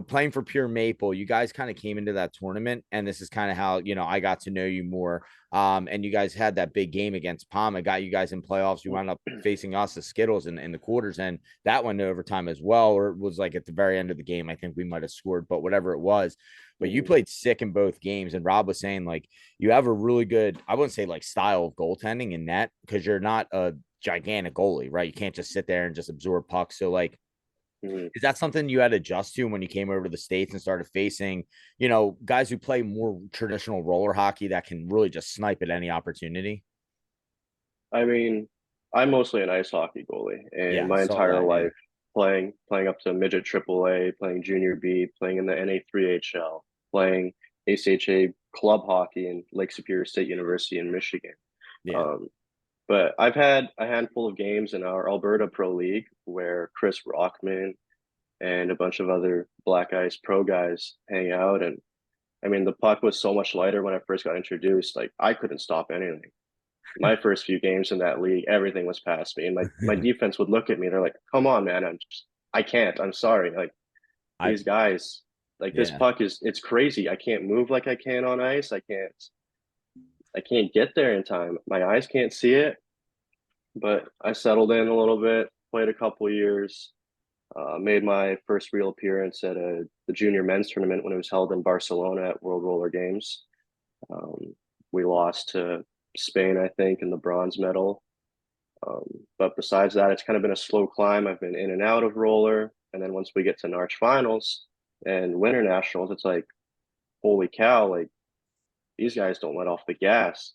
playing for Pure Maple, you guys kind of came into that tournament, and this is kind of how, I got to know you more. And you guys had that big game against Palma, got you guys in playoffs. You wound up facing us as Skittles in the quarters, and that went to overtime as well, or it was like at the very end of the game. I think we might have scored, but whatever it was. But you played sick in both games. And Rob was saying, you have a really good, I wouldn't say style of goaltending in net, because you're not a gigantic goalie, right? You can't just sit there and just absorb pucks. So is that something you had to adjust to when you came over to the States and started facing, guys who play more traditional roller hockey that can really just snipe at any opportunity? I mean, I'm mostly an ice hockey goalie, Yeah, and I my saw entire that, yeah. life playing up to midget AAA, playing junior B, playing in the NA3HL, playing ACHA club hockey in Lake Superior State University in Michigan. Yeah. But I've had a handful of games in our Alberta Pro League where Chris Rockman and a bunch of other black ice pro guys hang out. And I mean, the puck was so much lighter when I first got introduced. Like I couldn't stop anything. My first few games in that league, everything was past me, and my defense would look at me. They're like, "Come on, man, I can't. I'm sorry. Like these guys, like this Yeah. puck it's crazy. I can't move like I can on ice. I can't get there in time. My eyes can't see it." But I settled in a little bit, played a couple years, made my first real appearance at the junior men's tournament when it was held in Barcelona at World Roller Games. Um, we lost to Spain, I think, in the bronze medal. But besides that, it's kind of been a slow climb. I've been in and out of roller. And then once we get to Narch finals and winter nationals, it's like, holy cow, like these guys don't let off the gas.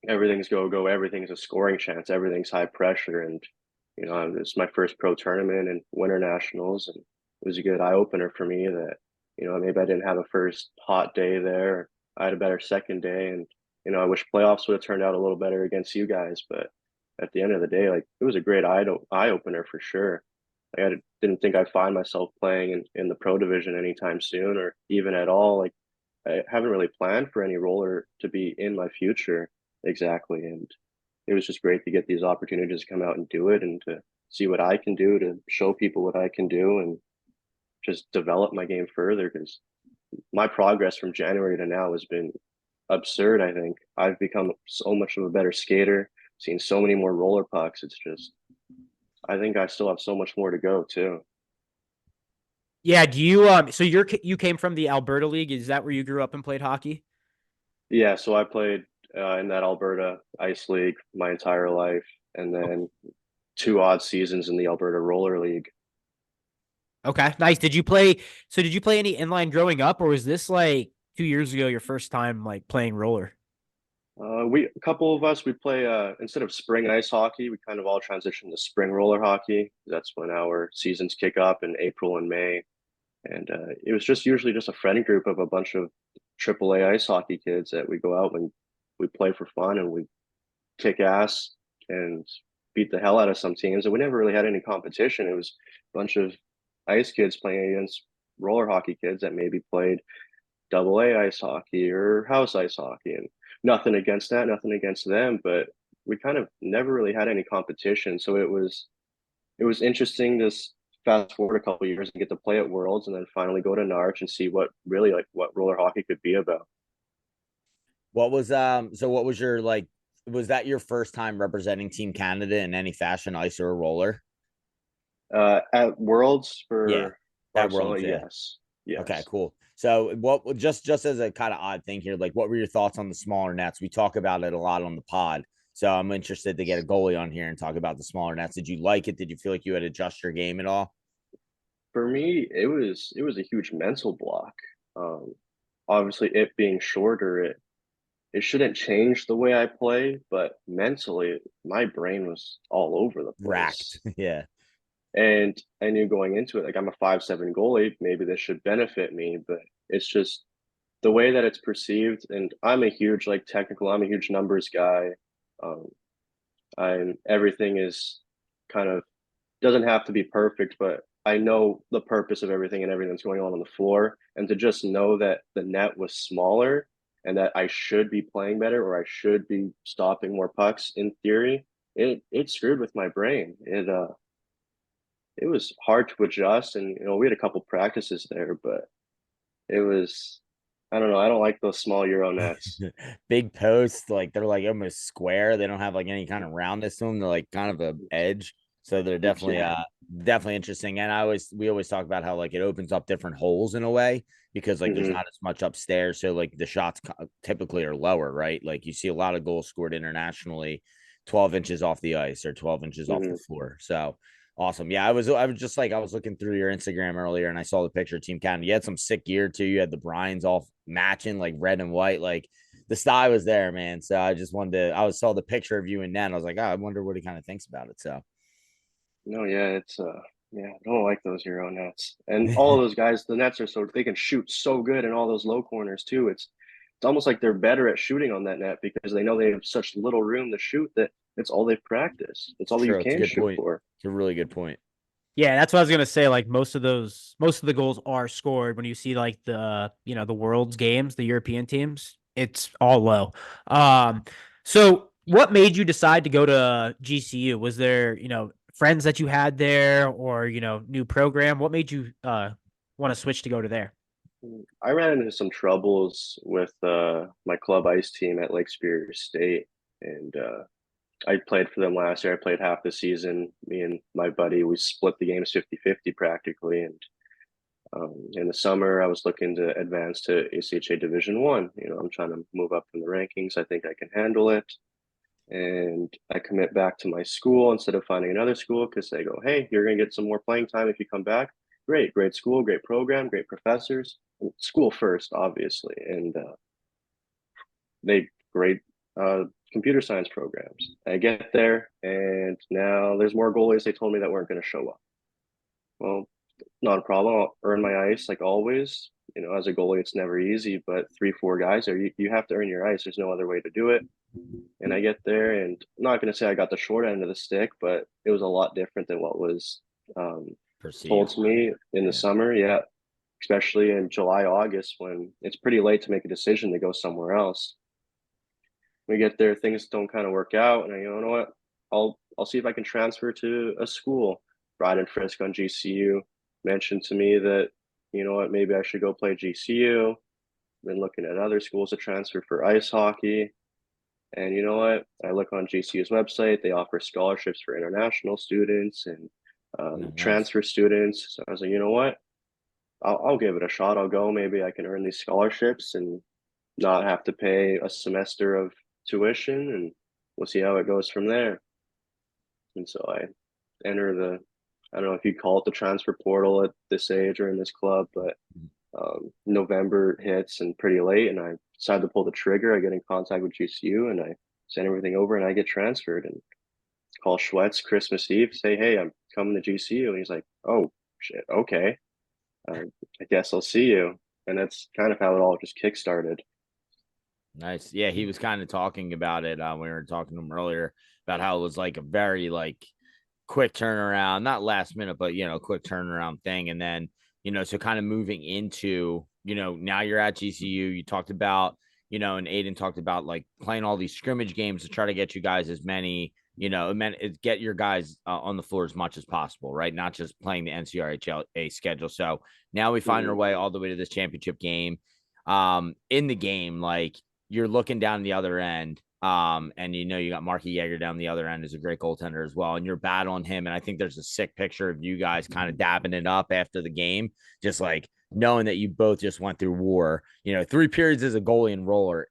Everything's go, everything's a scoring chance, everything's high pressure. And, it's my first pro tournament and winter nationals. And it was a good eye opener for me that, maybe I didn't have a first hot day there. I had a better second day. And, I wish playoffs would have turned out a little better against you guys. But at the end of the day, like it was a great eye opener for sure. Like, I didn't think I'd find myself playing in the pro division anytime soon or even at all. Like I haven't really planned for any roller to be in my future exactly. And it was just great to get these opportunities to come out and do it and to see what I can do, to show people what I can do and just develop my game further, because my progress from January to now has been absurd. I think I've become so much of a better skater, seen so many more roller pucks. It's just, I think I still have so much more to go too. Yeah. Do you so you came from the Alberta League? Is that where you grew up and played hockey? Yeah, so I played in that Alberta Ice League my entire life, and then 2 odd seasons in the Alberta Roller League. Okay, nice. Did you play any inline growing up, or was this like 2 years ago your first time like playing roller? A couple of us, we play instead of spring ice hockey, we kind of all transition to spring roller hockey. That's when our seasons kick up in April and May. And it was just usually just a friend group of a bunch of AAA ice hockey kids that we go out when we play for fun and we kick ass and beat the hell out of some teams. And we never really had any competition. It was a bunch of ice kids playing against roller hockey kids that maybe played AA ice hockey or house ice hockey. And nothing against that, nothing against them, but we kind of never really had any competition. So it was interesting to fast forward a couple of years and get to play at Worlds and then finally go to Narch and see what really like what roller hockey could be about. What was what was your like, was that your first time representing Team Canada in any fashion, ice or roller? At Worlds Yeah, for at Barcelona, Worlds, yeah. yes. Yes. Okay, cool. So what just as a kind of odd thing here, like what were your thoughts on the smaller nets? We talk about it a lot on the pod. So I'm interested to get a goalie on here and talk about the smaller nets. Did you like it? Did you feel like you had to adjust your game at all? For me, it was a huge mental block. Um, Obviously, it being shorter, it shouldn't change the way I play, but mentally, my brain was all over the Racked. place. Yeah. And I knew going into it, like I'm a 5'7" goalie, maybe this should benefit me, but it's just the way that it's perceived. And I'm a huge like technical, I'm a huge numbers guy. Um, I'm everything is kind of doesn't have to be perfect, but I know the purpose of everything and everything that's going on the floor. And to just know that the net was smaller and that I should be playing better or I should be stopping more pucks in theory, it screwed with my brain. It was hard to adjust, and we had a couple practices there, but it was, I don't know, I don't like those small Euro nets. Big posts, like they're like almost square. They don't have like any kind of roundness to them. They're like kind of a edge. So they're definitely Yeah. definitely interesting. And we always talk about how like it opens up different holes in a way because like there's Hmm. not as much upstairs. So like the shots typically are lower, right? Like you see a lot of goals scored internationally 12 inches off the ice or 12 inches off the Hmm. floor. So awesome. Yeah, I was just like I was looking through your Instagram earlier and I saw the picture of Team Canada. You had some sick gear too. You had the Bryans all matching like red and white. Like the style was there, man. So I just wanted to saw the picture of you and Nan. I was like, oh, I wonder what he kind of thinks about it. So No, yeah, it's yeah, I don't like those Euro nets. And all of those guys, the nets are so they can shoot so good in all those low corners too. It's almost like they're better at shooting on that net because they know they have such little room to shoot that it's all they've practiced. It's all that you sure, it's a can good shoot point. for. It's a really good point. Yeah, that's what I was gonna say. Like most of the goals are scored when you see like the world's games, the European teams. It's all low. Um, so what made you decide to go to GCU? Was there friends that you had there, or new program? What made you want to switch to go to there? I ran into some troubles with my club ice team at Lake Superior State, and I played for them last year. I played half the season. Me and my buddy, we split the games 50-50 practically, and In the summer, I was looking to advance to ACHA Division One. I'm trying to move up in the rankings. I think I can handle it. And I commit back to my school instead of finding another school because they go, hey, you're going to get some more playing time if you come back. Great school, great program, great professors. School first, obviously. And they great computer science programs. I get there, and now there's more goalies they told me that weren't going to show up. Well, not a problem. I'll earn my ice like always. As a goalie, it's never easy, but 3-4 guys there, you have to earn your ice. There's no other way to do it. And I get there, and I'm not going to say I got the short end of the stick, but it was a lot different than what was told to me in the summer. Yeah, especially in July, August, when it's pretty late to make a decision to go somewhere else. We get there, things don't kind of work out, and you know what? I'll see if I can transfer to a school. Brian Frisk on GCU mentioned to me that, maybe I should go play GCU. Been looking at other schools to transfer for ice hockey. And you know what? I look on GCU's website. They offer scholarships for international students and transfer students. So I was like, you know what? I'll give it a shot. I'll go. Maybe I can earn these scholarships and not have to pay a semester of tuition, and we'll see how it goes from there. And so I enter I don't know if you call it the transfer portal at this age or in this club, but November hits and pretty late, and I decide to pull the trigger. I get in contact with GCU and I send everything over and I get transferred, and call Schwetz Christmas Eve, say, hey, I'm coming to GCU. And he's like, oh shit, okay. I guess I'll see you. And that's kind of how it all just kickstarted. Nice. Yeah, he was kind of talking about it. We were talking to him earlier about how it was like a very quick turnaround, not last minute, but quick turnaround thing. And then, so kind of moving into, now you're at GCU. You talked about, and Aydin talked about playing all these scrimmage games to try to get you guys as many, get your guys on the floor as much as possible, right? Not just playing the NCRHA schedule. So now we find our way all the way to this championship game. In the game, you're looking down the other end. And you got Marky Yeager down the other end, is a great goaltender as well. And you're battling him. And I think there's a sick picture of you guys kind of dabbing it up after the game, just knowing that you both just went through war. 3 periods as a goalie and roller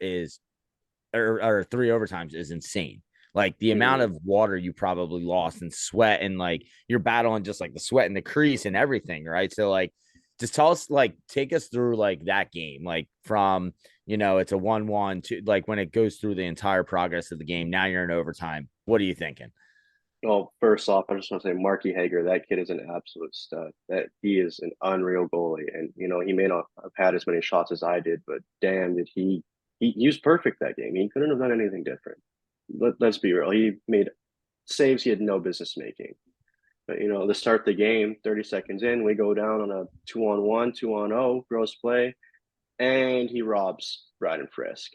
or 3 overtimes is insane. The amount of water you probably lost and sweat, and you're battling just the sweat and the crease and everything, right? So just tell us, take us through that game, from, it's a 1-1 to when it goes through the entire progress of the game. Now you're in overtime. What are you thinking? Well, first off, I just want to say Marky Hager, that kid is an absolute stud. That he is an unreal goalie. And, he may not have had as many shots as I did, but damn, did he was perfect that game. He couldn't have done anything different. Let's be real. He made saves he had no business making. But, to start the game, 30 seconds in, we go down on a 2-on-1, 2-on-0 gross play, and he robs Brian Frisk,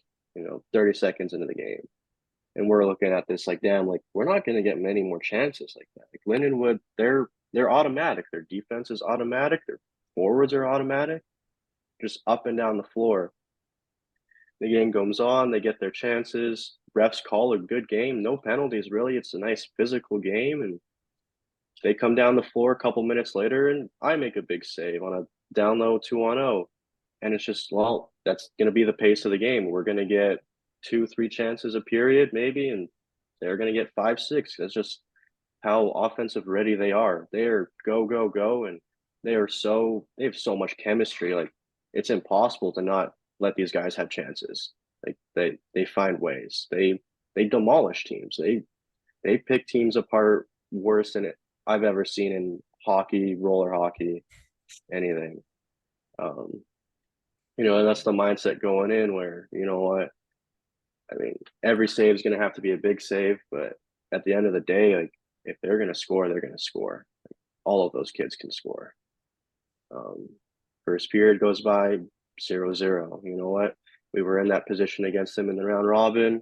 30 seconds into the game. And we're looking at this damn, we're not going to get many more chances like that. Lindenwood, they're automatic. Their defense is automatic. Their forwards are automatic, just up and down the floor. The game goes on. They get their chances. Refs call a good game. No penalties, really. It's a nice physical game. And they come down the floor a couple minutes later, and I make a big save on a down low 2-on-0. And it's just, well, that's going to be the pace of the game. We're going to get 2-3 chances a period, maybe, and they're going to get 5-6. That's just how offensive ready they are. They are go, go, go. And they have so much chemistry. It's impossible to not let these guys have chances. They find ways. They demolish teams. They pick teams apart worse than I've ever seen in hockey, roller hockey, anything. And that's the mindset going in where, you know what, I mean, every save is going to have to be a big save, but at the end of the day, if they're going to score, they're going to score. All of those kids can score. First period goes by 0-0. You know what? We were in that position against them in the round robin.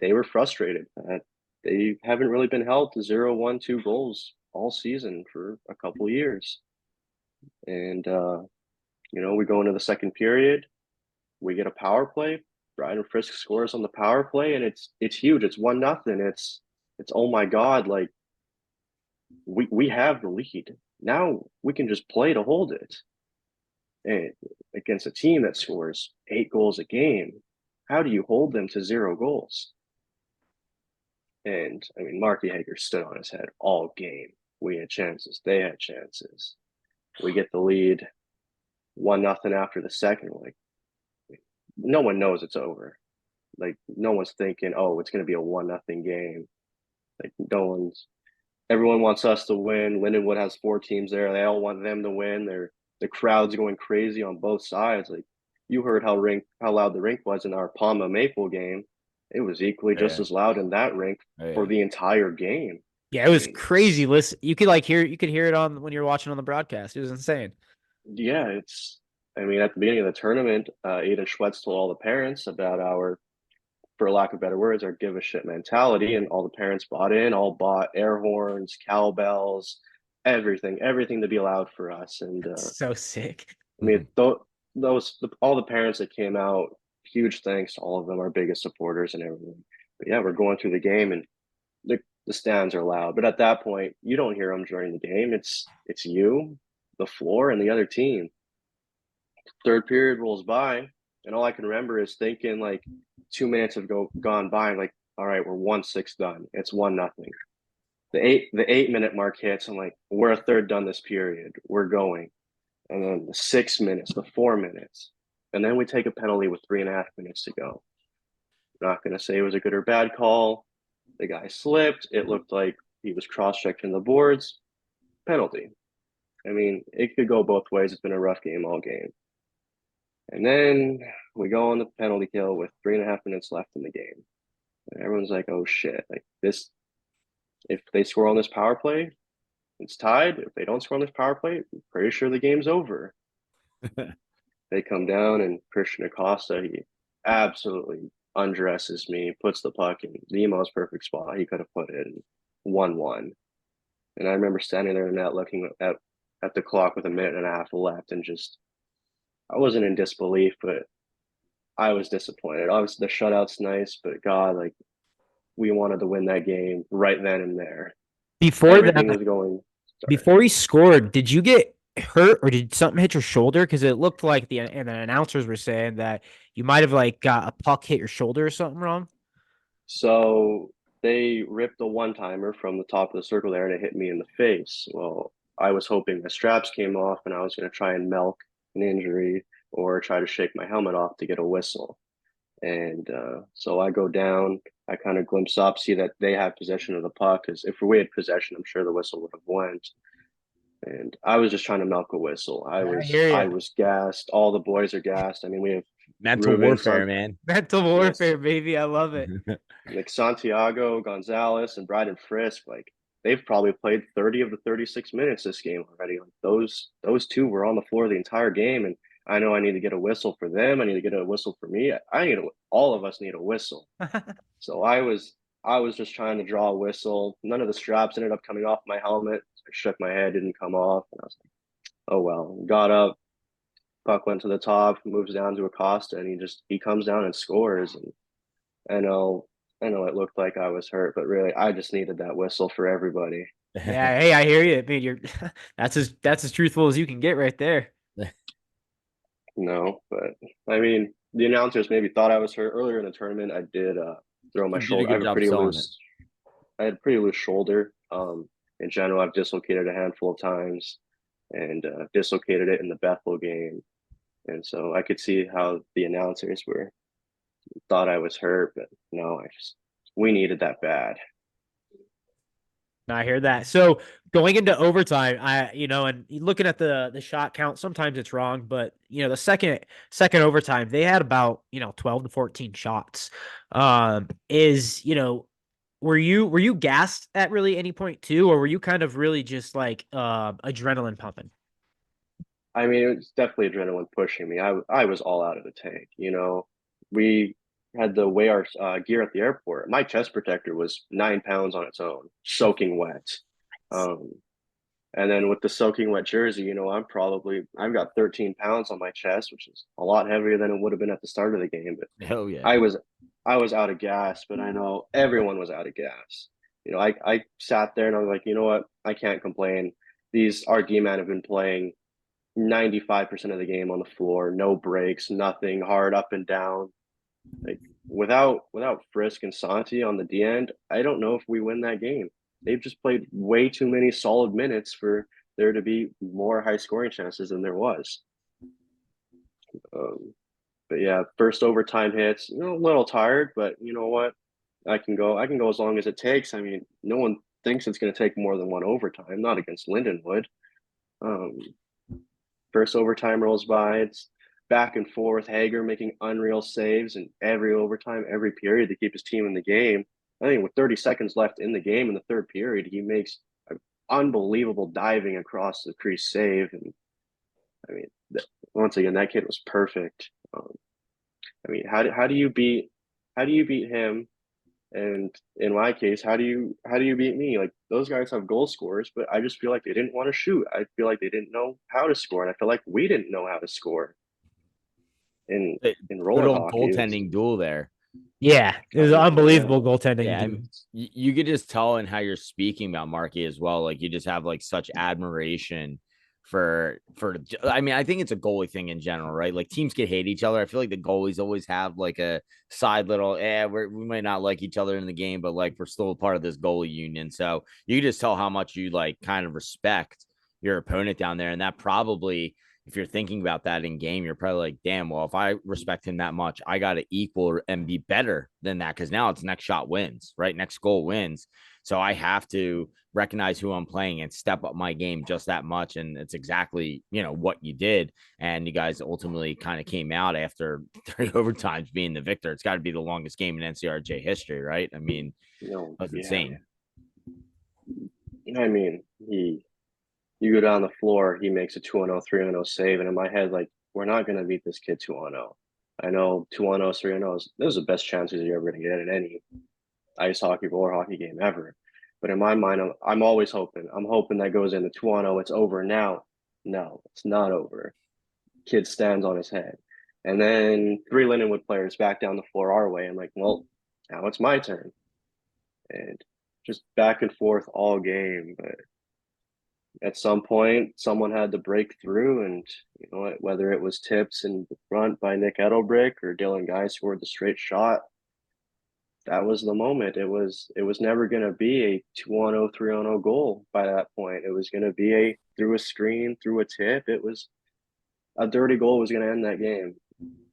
They were frustrated. They haven't really been held to 0-1-2 goals all season for a couple of years. And, we go into the second period. We get a power play. Brian Frisk scores on the power play, and it's huge. It's 1-0. It's oh my God, we have the lead. Now we can just play to hold it. And against a team that scores 8 goals a game, how do you hold them to 0 goals? And I mean, Marky Hager stood on his head all game. We had chances. They had chances. We get the lead 1-0 after the second. Like, no one knows it's over. Like, no one's thinking, oh, it's going to be a 1-0 game. Like, everyone wants us to win. Lindenwood has 4 teams there. They all want them to win. The crowd's going crazy on both sides. Like, you heard how loud the rink was in our Palma Maple game. It was equally just as loud in that rink for the entire game. Yeah, it was crazy. Listen, you could hear it on when you're watching on the broadcast. It was insane. Yeah, I mean, at the beginning of the tournament, Aydin Schwetz told all the parents about our, for lack of better words, our give a shit mentality, and all the parents bought air horns, cowbells, everything to be loud for us. And so sick. I mean, all the parents that came out, huge thanks to all of them, our biggest supporters and everything. But yeah, we're going through the game, and the stands are loud. But at that point, you don't hear them during the game. It's you, the floor, and the other team. Third period rolls by, and all I can remember is thinking like 2 minutes have gone by. I'm like, all right, we're 1-6 done. It's 1-0. The 8 minute mark hits. I'm like, we're a third done this period. We're going. And then the 6 minutes, the 4 minutes, and then we take a penalty with 3.5 minutes to go. I'm not going to say it was a good or bad call. The guy slipped. It looked like he was cross-checking the boards. Penalty. I mean, it could go both ways. It's been a rough game all game. And then we go on the penalty kill with 3.5 minutes left in the game. And everyone's like, oh shit, like this, if they score on this power play, it's tied. If they don't score on this power play, I'm pretty sure the game's over. They come down, and Christian Acosta, he absolutely undresses me, puts the puck in the most perfect spot he could have put it in, 1-1. And I remember standing there in net looking at the clock with 1.5 minutes left, and just, I wasn't in disbelief, but I was disappointed. Obviously, the shutout's nice, but God, like, we wanted to win that game right then and there. Before Everything that, was going. before he scored, did you get hurt or did something hit your shoulder? Because it looked like the announcers were saying that you might have like got a puck hit your shoulder or something wrong. So they ripped a one-timer from the top of the circle there, and it hit me in the face. Well, I was hoping the straps came off, and I was going to try and milk an injury or try to shake my helmet off to get a whistle. And so I go down. I kind of glimpse up, see that they have possession of the puck. Because if we had possession, I'm sure the whistle would have went. And I was just trying to milk a whistle. I was gassed. All the boys are gassed. I mean, we have Mental warfare, man. Mental warfare, baby. I love it. like Santiago, Gonzalez, and Bryden Frisk. Like, they've probably played 30 of the 36 minutes this game already. Like, those two were on the floor the entire game, and I know I need to get a whistle for them. I need to get a whistle for me. All of us need a whistle. So I was just trying to draw a whistle. None of the straps ended up coming off my helmet. I shook my head, didn't come off, and I was like, oh well. Got up, puck went to the top, moves down to Acosta, and he comes down and scores. And I know it looked like I was hurt, but really I just needed that whistle for everybody. Yeah, hey, I hear you. I mean, you're that's as truthful as you can get right there. No, but I mean, the announcers maybe thought I was hurt earlier in the tournament. I did throw my shoulder. I had a pretty loose shoulder. In general, I've dislocated a handful of times, and dislocated it in the Bethel game. And so I could see how the announcers thought I was hurt, but no, we needed that bad. I hear that. So going into overtime, and looking at the shot count, sometimes it's wrong, but the second overtime, they had about 12 to 14 shots. Were you gassed at really any point too, or were you kind of really just like adrenaline pumping? I mean, it was definitely adrenaline pushing me. I was all out of the tank. We had to weigh our gear at the airport. My chest protector was 9 pounds on its own, soaking wet. And then with the soaking wet jersey, I've got 13 pounds on my chest, which is a lot heavier than it would have been at the start of the game. But Hell yeah. I was out of gas, but I know everyone was out of gas. I sat there and I was like, you know what? I can't complain. these our D-men have been playing 95% of the game on the floor, no breaks, nothing, hard up and down. Like without Frisk and Santi on the D end, I don't know if we win that game. They've just played way too many solid minutes for there to be more high scoring chances than there was. But yeah, first overtime hits, a little tired, but you know what? I can go as long as it takes. I mean, no one thinks it's going to take more than one overtime, not against Lindenwood. Um, First overtime rolls by, it's back and forth. Hager making unreal saves in every overtime, every period to keep his team in the game. I think with 30 seconds left in the game in the third period, he makes an unbelievable diving across the crease save. And I mean, once again, that kid was perfect. I mean, how do you beat him? And in my case, how do you beat me? Like those guys have goal scorers, but I just feel like they didn't want to shoot. I feel like they didn't know how to score, and I feel like we didn't know how to score in in Good roller old hockey. goaltending duel there. Yeah, it was unbelievable goaltending. Yeah, dude. you could just tell in how you're speaking about Marky as well. Like you just have like such admiration for. I mean, I think it's a goalie thing in general, right? Like teams can hate each other. I feel like the goalies always have like a side little, we might not like each other in the game, but like we're still a part of this goalie union. So you can just tell how much you like kind of respect your opponent down there, and that probably, if you're thinking about that in game, you're probably like, damn, well, if I respect him that much, I got to equal and be better than that. Cause now it's next shot wins, right? Next goal wins. So I have to recognize who I'm playing and step up my game just that much. And it's exactly, what you did. And you guys ultimately kind of came out after 3 overtimes being the victor. It's got to be the longest game in NCRJ history, right? I mean, that's insane. I mean, you go down the floor, he makes a 2-0, 3-0 save, and in my head, like, we're not going to beat this kid 2-0. I know 2-0, 3-0 those are the best chances you're ever going to get in any ice hockey, roller hockey game ever. But in my mind, I'm always hoping. I'm hoping that goes into 2-0, it's over now. No, it's not over. Kid stands on his head. And then 3 Lindenwood players back down the floor our way. I'm like, well, now it's my turn. And just back and forth all game. But at some point, someone had to break through, and whether it was tips in the front by Nick Edelbrick or Dylan Guy scored the straight shot, that was the moment. It was never going to be a 2-0, 3-0 goal by that point. It was going to be through a screen, through a tip. It was a dirty goal was going to end that game,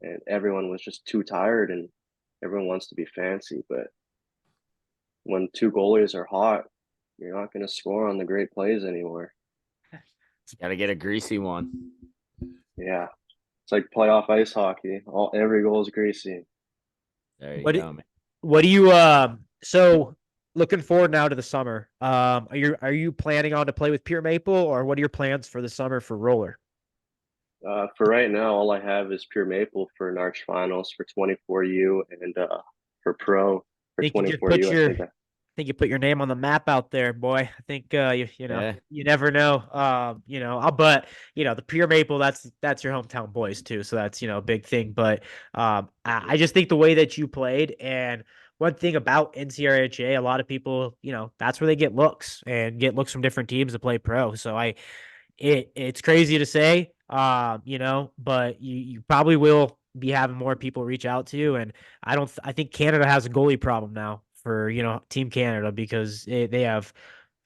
and everyone was just too tired, and everyone wants to be fancy, but when 2 goalies are hot, you're not going to score on the great plays anymore. Got to get a greasy one. Yeah. It's like playoff ice hockey. Every goal is greasy. There you What go, man. What do you so looking forward now to the summer? Are you planning on to play with Pure Maple, or what are your plans for the summer for roller? For right now, all I have is Pure Maple for Narch finals for 24U and for pro for Think you just 24U. I think you put your name on the map out there, boy. I think Yeah. you never know. But the Pure Maple, that's your hometown boys too, so that's a big thing. But I just think the way that you played, and one thing about NCRHA, a lot of people, that's where they get looks from different teams to play pro. So it's crazy to say, but you probably will be having more people reach out to you. And I think Canada has a goalie problem now for, Team Canada, because they have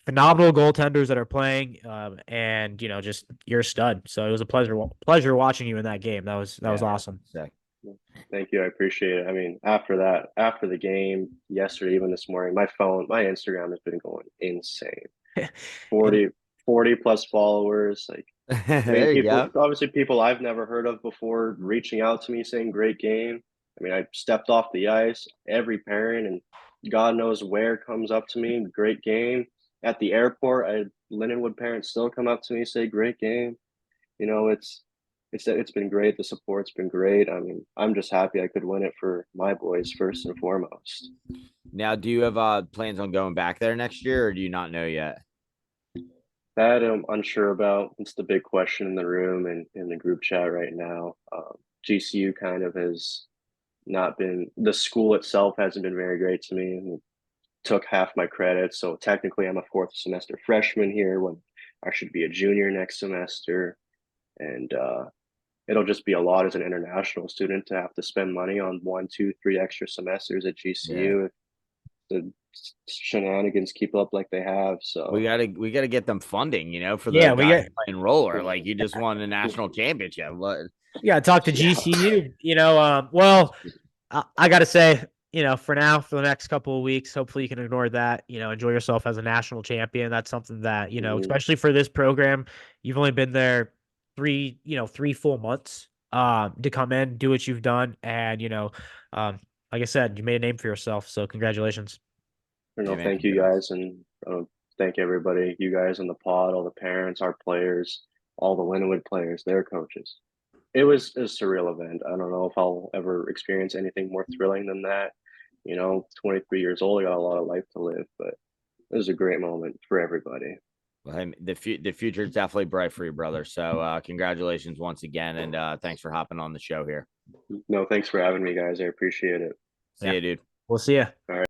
phenomenal goaltenders that are playing, and, just you're a stud. So it was a pleasure watching you in that game. That was awesome. Sick. Thank you. I appreciate it. I mean, after the game yesterday, even this morning, my Instagram has been going insane. 40 plus followers. Like, I mean, There you go. obviously people I've never heard of before reaching out to me saying great game. I mean, I stepped off the ice, every parent and God knows where comes up to me, great game. At the airport, Lindenwood parents still come up to me, say great game. It's been great. The support's been great. I mean, I'm just happy I could win it for my boys first and foremost. Now, do you have plans on going back there next year, or do you not know yet? That I'm unsure about. It's the big question in the room and in the group chat right now. GCU kind of has not been, the school itself hasn't been very great to me. It took half my credits. So technically I'm a 4th semester freshman here when I should be a junior next semester, and it'll just be a lot as an international student to have to spend money on 1, 2, 3 extra semesters at GCU if the shenanigans keep up like they have. So We gotta get them funding, for the Yeah, we guys got playing roller. Like you just won a national championship. What? talk to Yeah. GCU. Well, I got to say, for now, for the next couple of weeks, hopefully you can ignore that. Enjoy yourself as a national champion. That's something that especially for this program, you've only been there 3 full months to come in, do what you've done, and like I said, you made a name for yourself. So congratulations. Yeah, man, thank you congrats. guys, and thank everybody, you guys on the pod, all the parents, our players, all the Linwood players, their coaches. It was a surreal event. I don't know if I'll ever experience anything more thrilling than that. 23 years old, I got a lot of life to live, but it was a great moment for everybody. Well, the future is definitely bright for you, brother. So congratulations once again, and thanks for hopping on the show here. No, thanks for having me, guys. I appreciate it. See you, dude. We'll see you. All right.